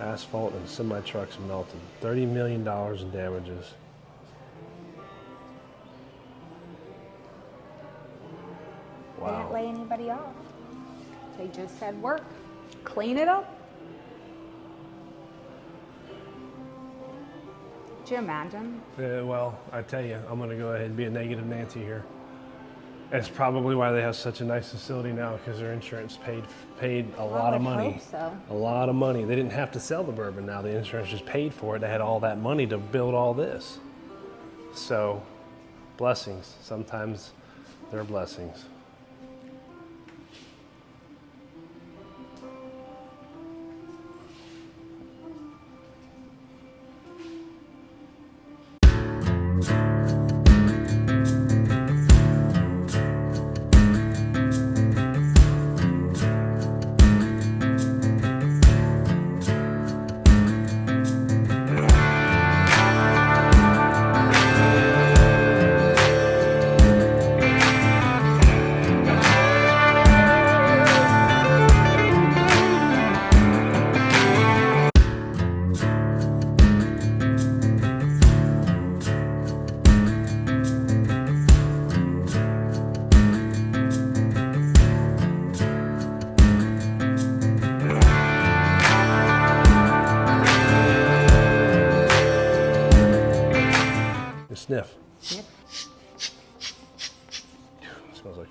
Asphalt and semi-trucks melted. $30 million in damages. They didn't Wow. lay anybody off. They just said work. Clean it up. Could you imagine? Well, I tell you, I'm going to go ahead and be a negative Nancy here. That's probably why they have such a nice facility now, because their insurance paid a lot of money. Hope so. A lot of money. They didn't have to sell the bourbon now. The insurance just paid for it. They had all that money to build all this. So, blessings. Sometimes they're blessings.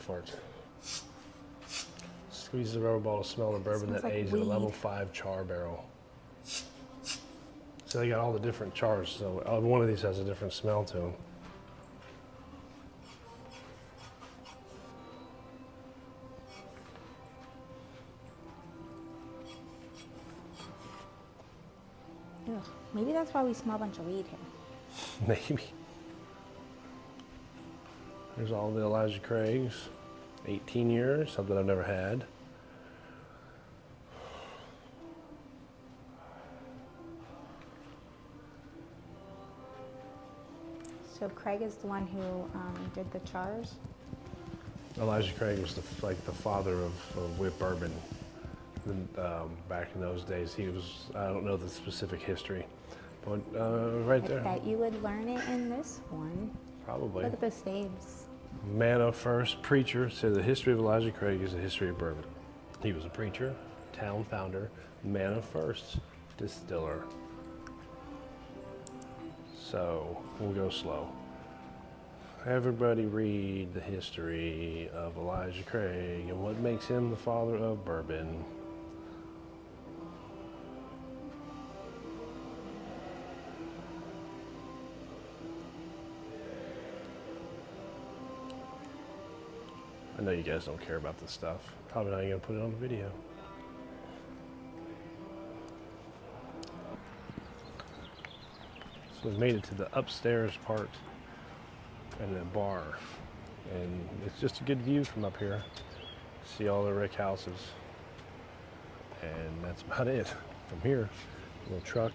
farts. Squeezes the rubber ball to smell the bourbon Smells that like aged in a level weed. 5 char barrel. So they got all the different chars. So one of these has a different smell to them. Ugh, maybe that's why we smell a bunch of weed here. Maybe. There's all the Elijah Craigs. 18 years, something I've never had. So Craig is the one who did the chars. Elijah Craig was like the father of whip bourbon. Back in those days, he was, I don't know the specific history, but right there. I bet you would learn it in this one. Probably. Look at the staves. Man of first, preacher, said the history of Elijah Craig is the history of bourbon. He was a preacher, town founder, man of first, distiller. So we'll go slow. Everybody read the history of Elijah Craig and what makes him the father of bourbon. I know you guys don't care about this stuff. Probably not even gonna put it on the video. So we've made it to the upstairs part and the bar. And it's just a good view from up here. See all the rick houses. And that's about it. From here, little truck.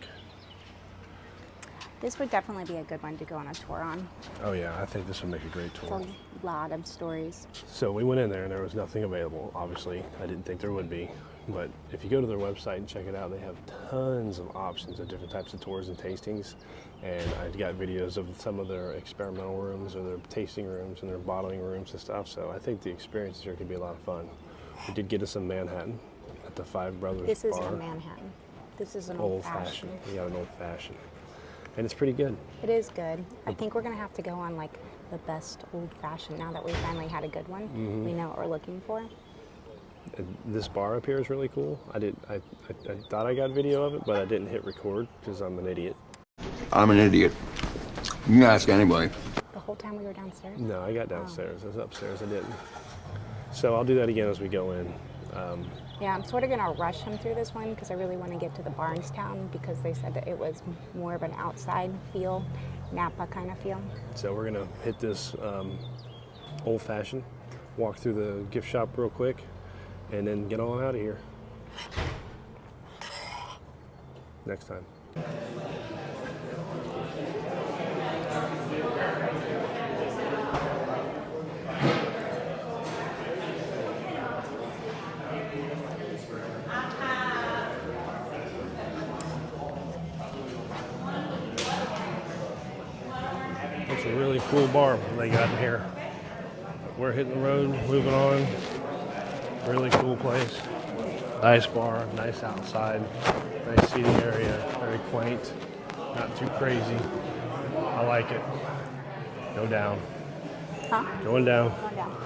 This would definitely be a good one to go on a tour on. Oh yeah, I think this would make a great It's tour. a lot of stories. So we went in there and there was nothing available, obviously. I didn't think there would be. But if you go to their website and check it out, they have tons of options of different types of tours and tastings. And I got videos of some of their experimental rooms or their tasting rooms and their bottling rooms and stuff. So I think the experience here could be a lot of fun. We did get us some Manhattan at the Five Brothers This is Bar. a Manhattan. This is an Old fashioned. old-fashioned. We got an old fashioned. And it's pretty good. It is good. I think we're gonna have to go on like the best old-fashioned now that we finally had a good one. We know what we're looking for. This bar up here is really cool. I thought I got video of it, but I didn't hit record because I'm an idiot. I'm an idiot. You can ask anybody. The whole time we were downstairs? No, I got downstairs. I was upstairs. I didn't. So I'll do that again as we go in. Yeah, I'm sort of gonna rush him through this one because I really want to get to the Bardstown because they said that it was more of an outside feel, Napa kind of feel. So we're gonna hit this old fashioned, walk through the gift shop real quick, and then get on out of here. Next time. It's a really cool bar they got in here. We're hitting the road, moving on. Really cool place. Nice bar, nice outside, nice seating area, very quaint, not too crazy. I like it. Go down. Huh? Going down. Going down.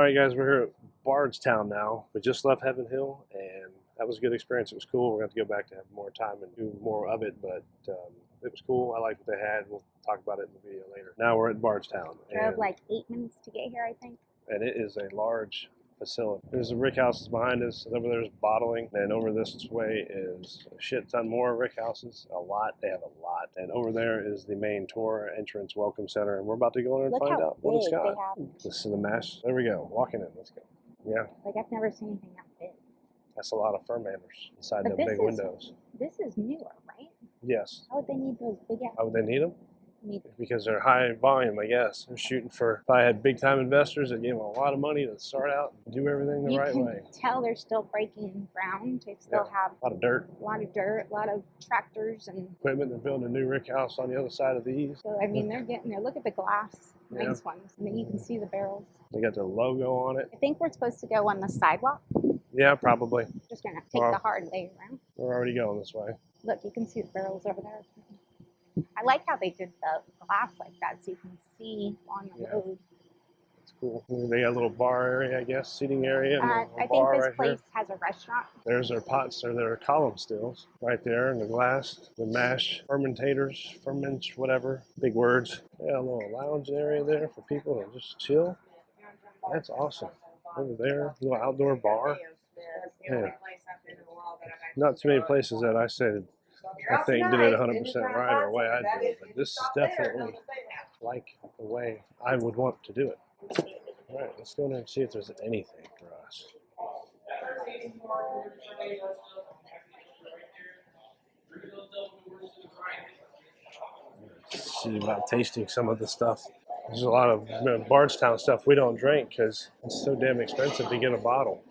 All right, guys, we're here at Bardstown now. We just left Heaven Hill, and that was a good experience. It was cool. We're going to have to go back to have more time and do more of it, but it was cool. I liked what they had. We'll talk about it in the video later. Now we're at Bardstown. Drove like 8 minutes to get here, I think. And it is a large facility. There's the rick houses behind us. Over there's bottling, and over this way is a shit ton more rick houses. A lot. They have a lot. And over there is the main tour entrance welcome center, and we're about to go in there and Look find how out what it's big got. they have. This is the mash. There we go. Walking in. Let's go. Yeah, Like, I've never seen anything that big. that's a lot of fermenters inside But them big this is- windows. This is newer, right? Yes. How would they need those big ass? How would they need them? Need Because they're high volume, I guess. They're shooting for, if I had big time investors that gave them a lot of money to start out and do everything the you right can way. tell they're still breaking ground. They still have A lot of dirt. a lot of dirt, a lot of tractors, and Equipment. They're building a new rick house on the other side of these. so I mean they're getting there. Look at the glass, Yeah. nice ones. I mean you can see the barrels. They got their logo on it. I think we're supposed to go on the sidewalk. Yeah, probably. Just gonna take Wow. the hard way around. We're already going this way. Look, you can see the barrels over there. I like how they did the glass like that, so you can see on the Yeah. road. It's cool. They got a little bar area, I guess, seating area. And a I think bar this right place here. has a restaurant. There's their pots or their column stills right there in the glass. The mash fermentators, ferments, whatever. Big words. Yeah, a little lounge area there for people to just chill. That's awesome. Over there, a little outdoor bar. Yeah. Not too many places that I said I think did it 100% right or the way I do it, but this is definitely like the way I would want to do it. All right, let's go in there and see if there's anything for us. Let's see about tasting some of the stuff. There's a lot of Bardstown stuff we don't drink because it's so damn expensive to get a bottle.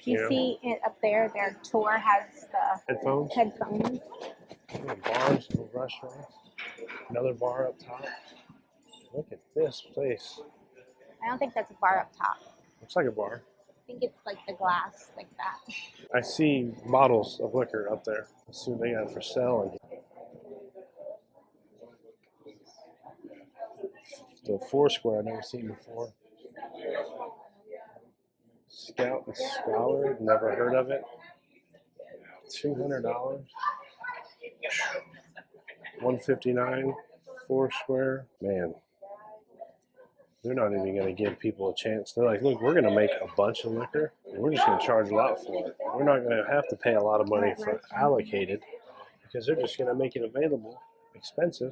You Yeah. see it up there, their tour has the Headphones, headphones. bars, little restaurants, another bar up top. Look at this place. I don't think that's a bar up top. Looks like a bar. I think it's like the glass, like that. I see bottles of liquor up there. Let's see what they got for sale. The Foursquare I've never seen before. Scout and Scholar, never heard of it. $200. $159. Foursquare. Man, they're not even going to give people a chance. They're like, look, we're going to make a bunch of liquor, and we're just going to charge a lot for it. We're not going to have to pay a lot of money for allocated, because they're just going to make it available, expensive,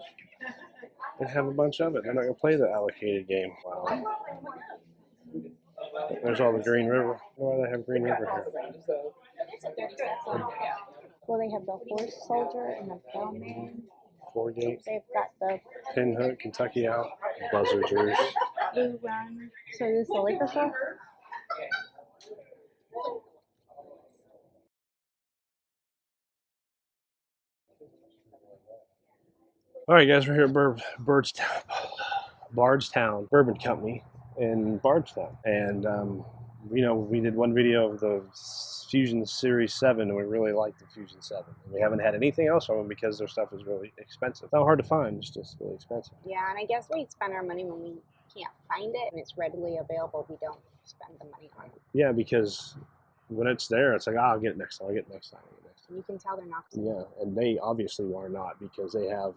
and have a bunch of it. They're not going to play the allocated game. Wow. There's all the Green River. Why do they have Green River here? Well, they have the horse soldier and the bellman. Four Gate, They've got the Pinhook, Kentucky Out, Buzzards Roost. blue run. So this is the liquor store? All right, guys, we're here at Bardstown Bourbon Company in Bardstown, and we did one video of the Fusion Series 7, and we really liked the Fusion 7. And we haven't had anything else from them because their stuff is really expensive. It's not hard to find; it's just really expensive. Yeah, and I guess we spend our money when we can't find it and it's readily available. We don't spend the money on it. Yeah, because when it's there, it's like, I'll get it next time. I'll get it next time. I'll get it next time. You can tell they're not. Yeah, and they obviously are not because they have.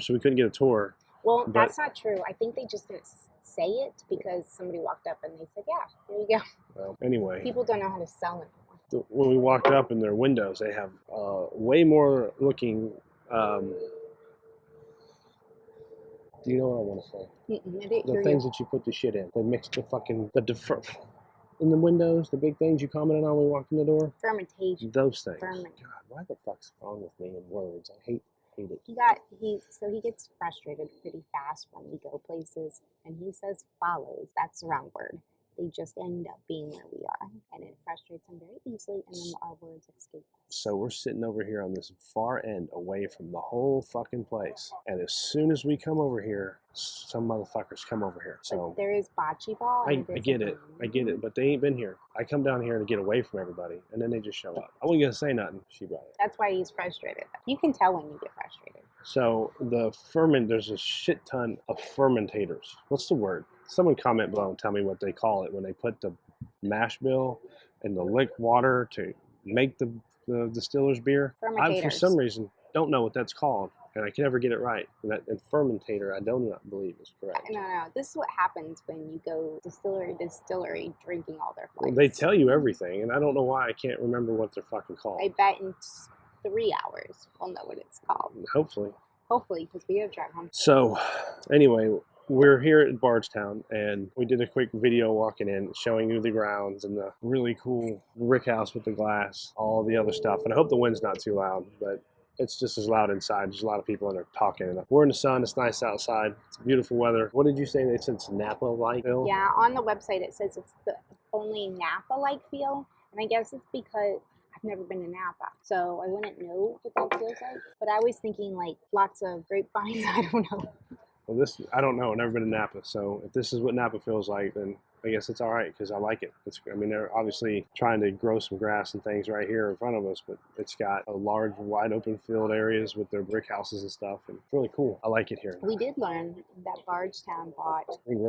So we couldn't get a tour. Well, But- that's not true. I think they just didn't say it because somebody walked up and they said, yeah, here you go. Well, anymay. People don't know how to sell it. When we walked up in their windows, they have way more looking. Do you know what I want to say? I didn't The hear things you. that you put the shit in. They mix the fucking in the windows. The big things you commented on when we walked in the door. Fermentation. Those things. Ferment. God, why the fuck's wrong with me and words? I hate it. He gets frustrated pretty fast when we go places, and he says follows. That's the wrong word. They just end up being where we are, and it frustrates him very easily, and then our words escape us. So we're sitting over here on this far end away from the whole fucking place. And as soon as we come over here, some motherfuckers come over here. So But there is bocce ball. I and there's get a it. I get it. But they ain't been here. I come down here to get away from everybody, and then they just show up. I wasn't going to say nothing. She brought it. That's why he's frustrated. You can tell when you get frustrated. So there's a shit ton of fermentators. What's the word? someone comment below and tell me what they call it when they put the mash bill and the lick water to make the distiller's beer. I, for some reason, don't know what that's called, and I can never get it right. And fermentator, I do not believe is correct. No. This is what happens when you go distillery to distillery drinking all their flights. Well, they tell you everything, and I don't know why I can't remember what they're fucking called. I bet in 3 hours we'll know what it's called. Hopefully. Hopefully, because we have to drive home. So, anyway, we're here at Bardstown, and we did a quick video walking in, showing you the grounds and the really cool brick house with the glass, all the other stuff. And I hope the wind's not too loud, but it's just as loud inside. There's a lot of people in there talking. And we're in the sun. It's nice outside. It's beautiful weather. What did you say? They said it's Napa-like feel? Yeah, on the website it says it's the only Napa-like feel, and I guess it's because I've never been to Napa, so I wouldn't know what that feels like. But I was thinking like lots of grapevines. I don't know. Well, this, I don't know. I've never been to Napa, so if this is what Napa feels like, then I guess it's all right because I like it. I mean, they're obviously trying to grow some grass and things right here in front of us, but it's got a large, wide open field areas with their brick houses and stuff, and it's really cool. I like it here. We did learn that Bardstown bought Green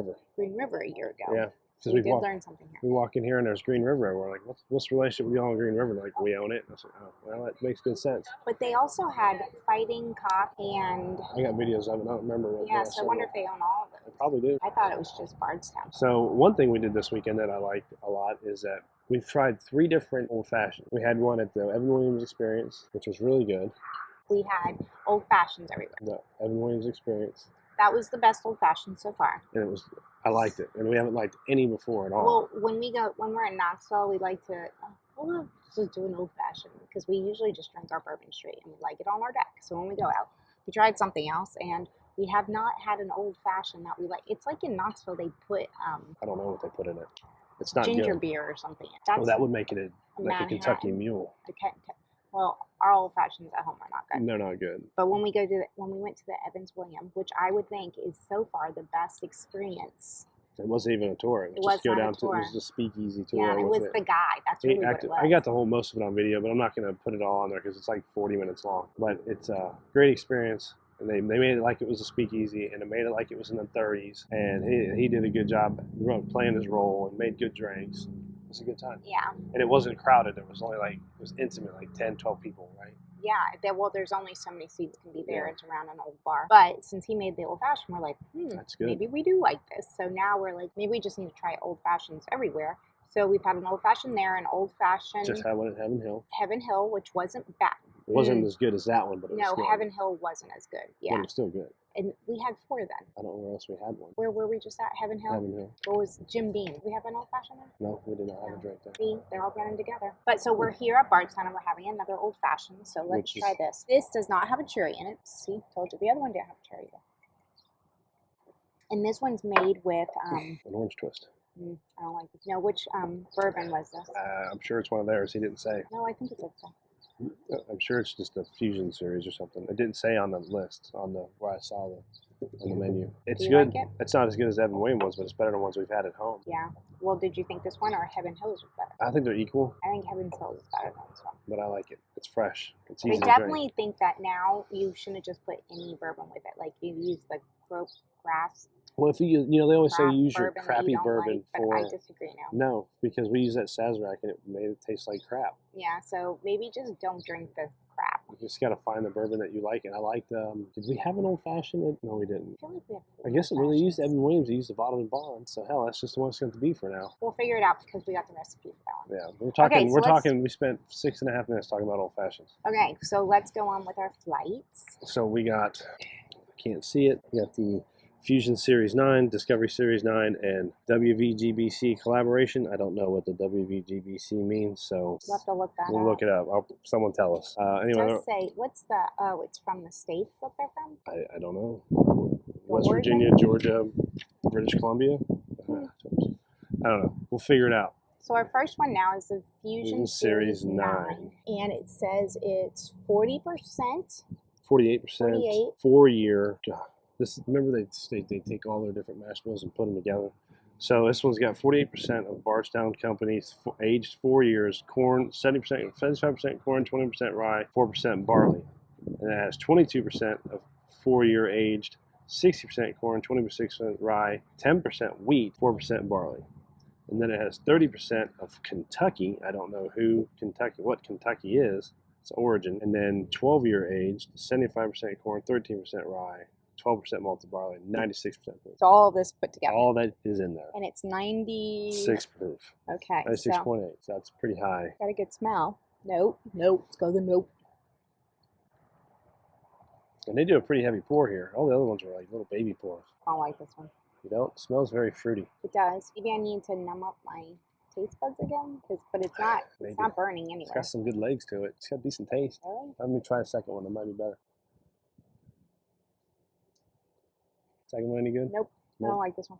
River a year ago. Yeah. So we did learn something here. We walk in here and there's Green River, and we're like, what's the relationship with y'all and Green River? They're like, we own it. And I was like, oh, well, that makes good sense. But they also had Fighting Cock and... I got videos of it. I don't remember what. Yeah, so I wonder if they own all of them. They probably do. I thought it was just Bardstown. So one thing we did this weekend that I liked a lot is that we've tried 3 different old fashions. We had one at the Evan Williams Experience, which was really good. We had old fashions everywhere. The Evan Williams Experience. That was the best old fashioned so far. And it was, I liked it, and we haven't liked any before at all. Well, when we're in Knoxville, we like to just do an old fashioned because we usually just drink our bourbon straight and we like it on our deck. So when we go out, we tried something else, and we have not had an old fashioned that we like. It's like in Knoxville they put I don't know what they put in it. It's not ginger good. beer or something. Well, that would make it like a Kentucky Mule. Well, our old fashions at home are not good. They're not good. But when we went to the Evans William, which I would think is so far the best experience. It wasn't even a tour. It was just it was the speakeasy tour. Yeah, and it was the guy. That's really what it was. I got the most of it on video, but I'm not going to put it all on there because it's like 40 minutes long. But it's a great experience. And they made it like it was a speakeasy, and they made it like it was in the 30s. And he did a good job playing his role and made good drinks. It was a good time. Yeah. And it wasn't crowded. It was only it was intimate, like 10, 12 people, right? Yeah. There's only so many seats can be there. Yeah. It's around an old bar. But since he made the old fashioned, we're like, that's good. Maybe we do like this. So now we're like, maybe we just need to try old fashions everywhere. So we've had an old fashioned there, an old fashioned. Just had one at Heaven Hill. Heaven Hill, which wasn't bad. It wasn't as good as that one, but it was good. Heaven Hill wasn't as good. Yeah. But it was still good. And we had 4 then. I don't know where else we had one. Where were we just at? Heaven Hill? Heaven Hill. What was Jim Beam? Did we have an old fashioned there? No, we did not have a drink there. See, they're all running together. But so we're here at Bardstown and we're having another old fashioned. So let's try this. This does not have a cherry in it. See, told you the other one didn't have a cherry though. And this one's made with an orange twist. I don't like this. No, which bourbon was this? I'm sure it's one of theirs. He didn't say. No, I think it did say. I'm sure it's just a fusion series or something. It didn't say on the list where I saw on the menu. It's good. Like it? It's not as good as Evan Williams was, but it's better than ones we've had at home. Yeah. Well, did you think this one or Heaven Hills was better? I think they're equal. I think Heaven Hills is better than this one. But I like it. It's fresh. It's easy to drink. I definitely think that now you shouldn't just put any bourbon with it. Like you use the grass. Well, if you they always say use your crappy bourbon for. I disagree now. No, because we use that Sazerac and it made it taste like crap. Yeah, so maybe just don't drink the crap. You just got to find the bourbon that you like. And I liked, did we have an old fashioned? No, we didn't. I feel like we have I guess it really used Evan Williams. He used the bottled and bond. So hell, that's just the one it's going to be for now. We'll figure it out because we got the recipe for that one. Yeah, we're talking. We spent 6.5 minutes talking about old fashions. Okay, so let's go on with our flights. So we got, I can't see it. We got the Fusion Series 9, Discovery Series 9, and WVGBC collaboration. I don't know what the WVGBC means, so we'll have to look that we'll look it up. Someone tell us. Anyway, just say, what's the, it's from the states that they're from? I don't know. West Virginia, Georgia, British Columbia? I don't know. We'll figure it out. So our first one now is the Fusion Series 9. And it says it's 40%. 48%. 4-year. God. Remember they take all their different mash bills and put them together. So this one's got 48% of Bardstown Company, aged 4 years, corn, 75% corn, 20% rye, 4% barley. And it has 22% of 4-year aged 60% corn, 20% rye, 10% wheat, 4% barley. And then it has 30% of Kentucky. I don't know what Kentucky is. It's origin. And then 12-year aged, 75% corn, 13% rye, 12% malted barley, 96% proof. So all this put together. All that is in there. And it's 96 6 proof. Okay. 96.8. So that's pretty high. Got a good smell. Nope. Let's go the nope. And they do a pretty heavy pour here. All the other ones are like little baby pours. I don't like this one. You don't? It smells very fruity. It does. Maybe I need to numb up my taste buds again, but it's not. Maybe. It's not burning anywhere. It's got some good legs to it. It's got decent taste. Really? Let me try a second one. It might be better. Second one any good? Nope. I Nope. don't like this one.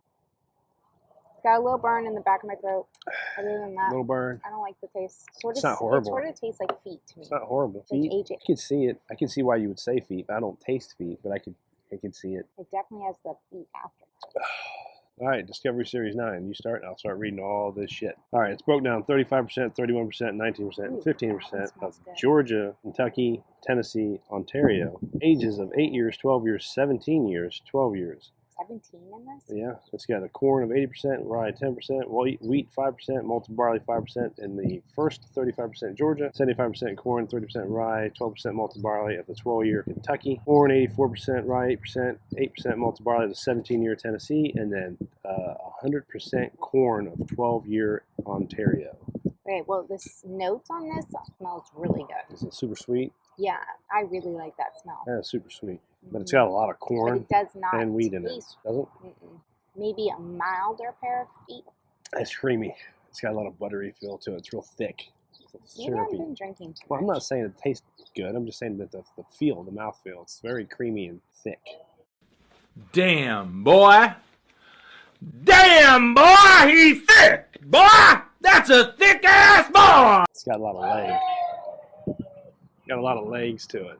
It's got a little burn in the back of my throat. Other than that, Little burn. I don't like the taste. It's not horrible. It sort of tastes like feet to me. It's not horrible. Like Feet. AJ. I can see it. I can see why you would say feet. But I don't taste feet, but I could see it. It definitely has the feet after. All right, Discovery Series 9. You start, and I'll start reading all this shit. All right, it's broke down 35%, 31%, 19%, and 15% of Georgia, Kentucky, Tennessee, Ontario. Ages of 8 years, 12 years, 17 years, 12 years. 17 in this? Yeah, it's got a corn of 80%, rye 10%, wheat 5%, malted barley 5% in the first 35% Georgia, 75% corn, 30% rye, 12% malted barley at the 12-year Kentucky, corn 84%, rye 8% malted barley at the 17-year Tennessee, and then 100% corn of 12-year Ontario. Okay, well, this notes on this smells really good. Is it super sweet? Yeah, I really like that smell. Yeah, it's super sweet. But it's got a lot of corn But it does not and wheat in it, taste, doesn't it? Maybe a milder pair of feet. It's creamy. It's got a lot of buttery feel to it. It's real thick. It's Maybe I've syrupy. been drinking too Well, much. I'm not saying it tastes good. I'm just saying that the feel, the mouthfeel, it's very creamy and thick. Damn, boy. Damn, boy, he's thick. Boy, that's a thick-ass boy. It's got a lot of legs. Got a lot of legs to it.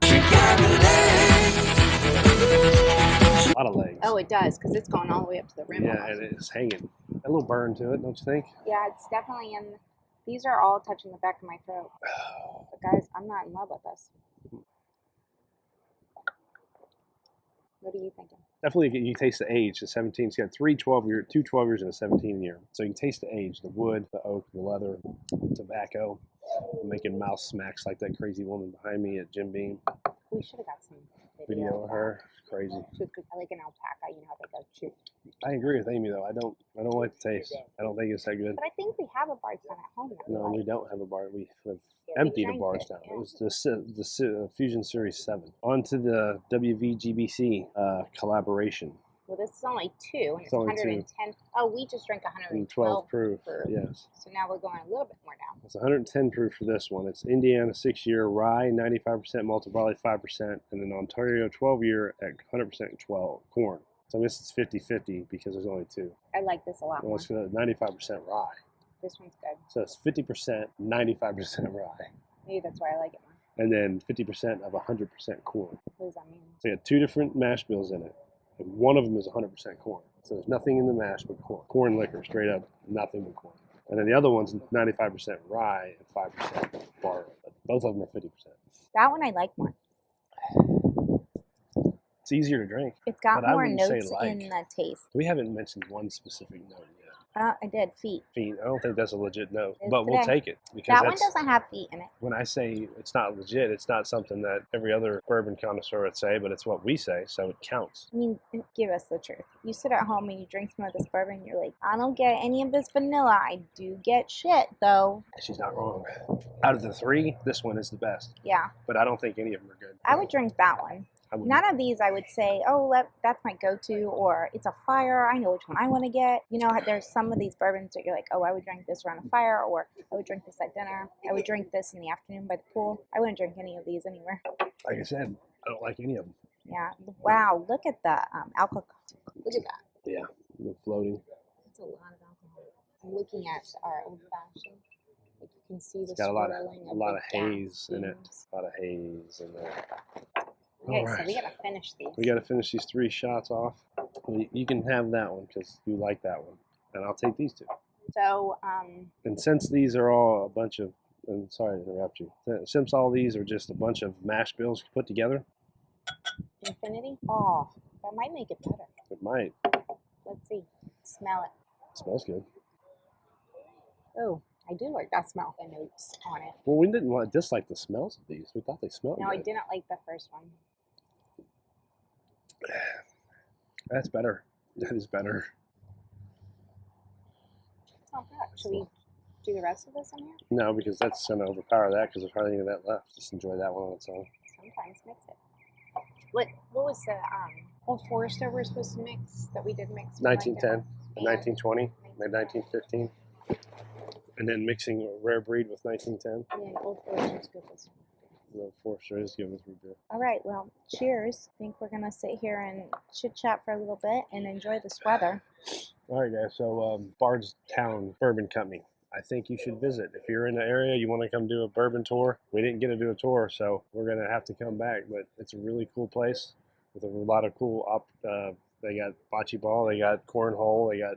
A lot of legs. Oh, it does, because it's going all the way up to the rim. Yeah, almost. and it's hanging. A little burn to it, don't you think? Yeah, it's definitely in. These are all touching the back of my throat. But guys, I'm not in love with this. What are you thinking? Definitely, you taste the age. The 17. It's got two 12 years and a 17 year. So you can taste the age, the wood, the oak, the leather, tobacco. I'm making mouth smacks like that crazy woman behind me at Jim Beam. We should have got some Video of her. It's crazy. I like an alpaca. You know how they go chew. I agree with Amy though. I don't like the taste. I don't think it's that good. But I think we have a Bardstown at home now. No, we don't have a bar. We have Yeah, emptied a drank Bardstown. it, It was the Fusion Series 7. On to the WVGBC collaboration. Well, this is only 2, and it's only 110. Oh, we just drank 112 12 proof. Yes. So now we're going a little bit more down. It's 110 proof for this one. It's Indiana 6-year rye, 95% malted barley, 5%, and then Ontario 12-year at 100% corn. So I guess it's 50-50 because there's only 2. I like this a lot Well, more. it's 95% rye. This one's good. So it's 50%, 95% rye. Maybe that's why I like it more. And then 50% of 100% corn. What does that mean? So you got 2 different mash bills in it. And one of them is 100% corn. So there's nothing in the mash but corn. Corn liquor, straight up, nothing but corn. And then the other one's 95% rye and 5% barley. But both of them are 50%. That one I like more. It's easier to drink. It's got But I more wouldn't say notes like. in the taste. We haven't mentioned one specific note yet. I did feet. Feet. I don't think that's a legit note, It's but we'll today. take it because That one that's doesn't have feet in it. when I say it's not legit. It's not something that every other bourbon connoisseur would say, but it's what we say, so it counts. I mean, give us the truth. You sit at home and you drink some of this bourbon, you're like, I don't get any of this vanilla. I do get shit, though. She's not wrong. Out of the 3, this one is the best, Yeah, but I don't think any of them are good. I would drink that one. I would None of these I would say, oh, that's my go-to, or it's a fire. I know which one I want to get. You know, there's some of these bourbons that you're like, oh, I would drink this around a fire, or I would drink this at dinner. I would drink this in the afternoon by the pool. I wouldn't drink any of these anywhere. Like I said, I don't like any of them. Yeah. Wow, look at the alcohol. Look at that. Yeah, they're floating. That's a lot of alcohol. I'm looking at our old-fashioned. Like you can see the It's got a lot swirling of the haze in it. fumes. A lot of haze in there. Okay, All so right. we gotta finish these. We got to finish these 3 shots off. You can have that one because you like that one, and I'll take these 2. So, And since these are all a bunch of, and sorry to interrupt you, since all these are just a bunch of mash bills put together, Infinity? Oh, That might make it better. It might. Let's see. Smell it. Smells good. Oh, I do like that smell. The notes on it. Well, we didn't dislike the smells of these. We thought they smelled No, good. I didn't like the first one. That's better. That is better. It's not bad. Should we do the rest of this in here? No, because that's going to overpower that because there's hardly any of that left. Just enjoy that one on its own. Sometimes mix it. What was the Old Forester we're supposed to mix that we did mix? 1910, 1920, maybe 1915. And then mixing a rare breed with 1910. Yeah, Old Forester's good this one. Old Forester is good with root beer. All right, well, cheers. I think we're going to sit here and chit-chat for a little bit and enjoy this weather. All right, guys. So Bardstown Bourbon Company. I think you should visit. If you're in the area, you want to come do a bourbon tour. We didn't get to do a tour, so we're going to have to come back. But it's a really cool place with a lot of cool they got bocce ball, they got cornhole, they got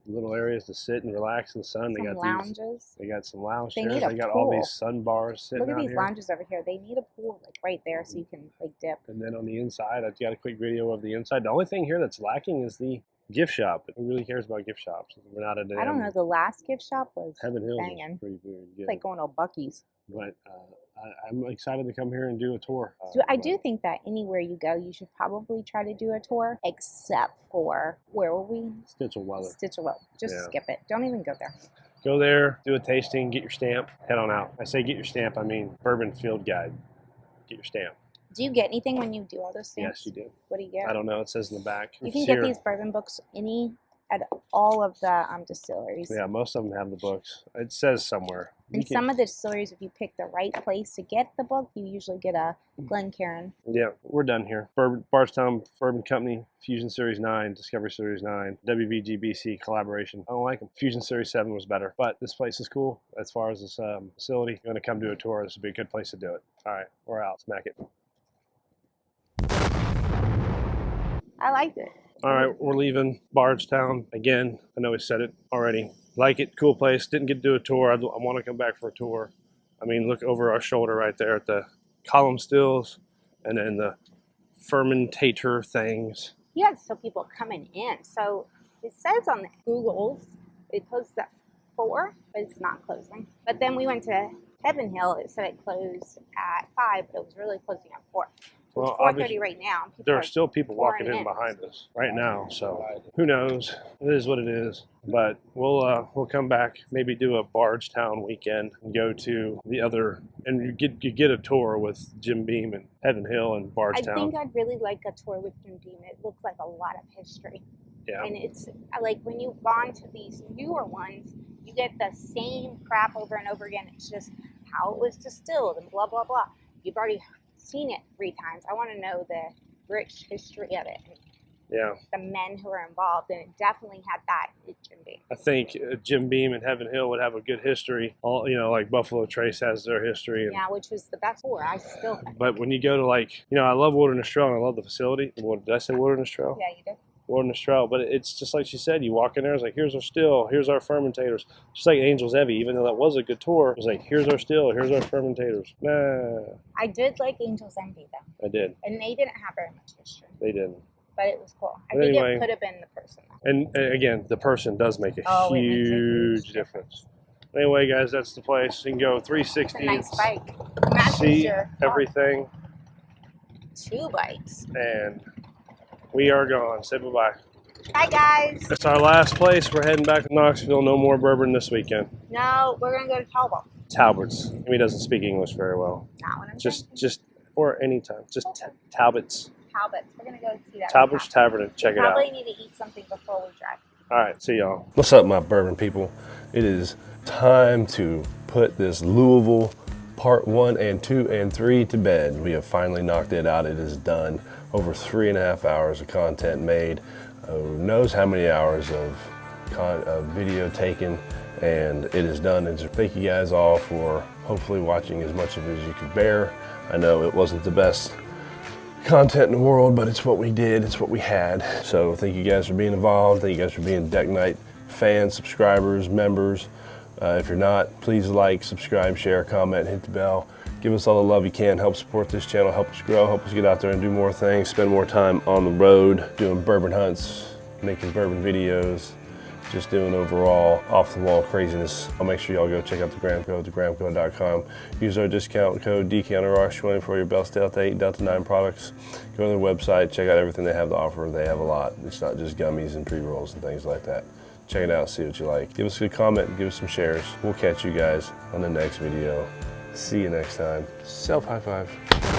little areas to sit and relax in the sun. They got lounges. They got some lounge They chairs. need a They got pool. all these sun bars sitting Look at out these here. lounges over here. They need a pool like right there so you can like dip. And then on the inside, I've got a quick video of the inside. The only thing here that's lacking is the gift shop. Who really cares about gift shops? We're not a damn. I don't know. The last gift shop was Heaven Hills banging. is pretty good. It's like going to a Buc-ee's. But I'm excited to come here and do a tour. I do think that anywhere you go, you should probably try to do a tour, except for, where were we? Stitchell Weather. Stitchell Weather. Just Yeah. skip it. Don't even go there. Go there, do a tasting, get your stamp, head on out. I say get your stamp, I mean Bourbon Field Guide. Get your stamp. Do you get anything when you do all those things? Yes, you do. What do you get? I don't know. It says in the back. You It's can get here. these bourbon books at all of the distilleries. Yeah, most of them have the books. It says somewhere. And some of the distilleries, if you pick the right place to get the book, you usually get a Glencairn. Yeah, we're done here. Bardstown Bourbon Company, Fusion Series 9, Discovery Series 9, WVGBC collaboration. I don't like them. Fusion Series 7 was better, but this place is cool as far as this facility. You're going to come do a tour. This would be a good place to do it. All right, we're out. Smack it. I liked it. All right, we're leaving Bardstown again. I know we said it already. Like it, cool place. Didn't get to do a tour. I want to come back for a tour. I mean, look over our shoulder right there at the column stills and then the fermentator things. You had still people coming in. So it says on the Googles it closes at 4, but it's not closing. But then we went to Heaven Hill. It said it closed at 5, but it was really closing at 4. Well, It's 4:30 right now. People there are still people pouring walking in behind us right now, so who knows? It is what it is. But we'll come back, maybe do a Bardstown weekend and go to the other, and you get a tour with Jim Beam and Heaven Hill and I Bardstown. think I'd really like a tour with Jim Beam. It looks like a lot of history. Yeah. And it's like when you've gone to these newer ones, you get the same crap over and over again. It's just how it was distilled and blah, blah, blah. You've already seen it 3 times. I want to know the rich history of it. And Yeah. the men who are involved, and it definitely had that at Jim Beam. I think Jim Beam and Heaven Hill would have a good history. All like Buffalo Trace has their history. And, Yeah, which was the best tour. I still think. but when you go to I love Wilderness Trail and I love the facility. Did I say Wilderness Trail? Yeah, you did. Wilderness Trail, but it's just like she said. You walk in there, it's like, here's our still, here's our fermentators. Just like Angel's Evie, even though that was a good tour, it was like, here's our still, here's our fermentators. Nah, I did like Angel's Envy though, I did. and they didn't have very much history, They didn't. but it was cool. I But think anyway. it could have been the person. And again, the person does make a Oh, it makes a huge huge difference. Anyway, guys, that's the place. You can go It's 360. a nice bike. Matches See your everything, 2 bikes. and we are gone. Say bye-bye. Hi guys. It's our last place. We're heading back to Knoxville. No more bourbon this weekend. No, we're gonna go to Talbot. Talbots. He doesn't speak English very well. Not what I'm Just, saying. or anytime. Just Talbots. Talbot's. We're gonna go see that. Talbot's Tavern and check it out. Probably need to eat something before we drive. All right, see y'all. What's up, my bourbon people? It is time to put this Louisville Part 1 and 2 and 3 to bed. We have finally knocked it out. It is done. Over 3.5 hours of content made. Who knows how many hours of video taken, and it is done. And just thank you guys all for hopefully watching as much of it as you could bear. I know it wasn't the best content in the world, but it's what we did, it's what we had. So thank you guys for being involved. Thank you guys for being Deck Night fans, subscribers, members. If you're not, please like, subscribe, share, comment, hit the bell. Give us all the love you can. Help support this channel. Help us grow. Help us get out there and do more things. Spend more time on the road, doing bourbon hunts, making bourbon videos, just doing overall off-the-wall craziness. I'll make sure y'all go check out the Graham Code, thegramcode.com. Use our discount code DCounterRush20 for your Bell's Delta 8, Delta 9 products. Go to their website, check out everything they have to offer. They have a lot. It's not just gummies and pre-rolls and things like that. Check it out, see what you like. Give us a good comment, give us some shares. We'll catch you guys on the next video. See you next time. Self high five.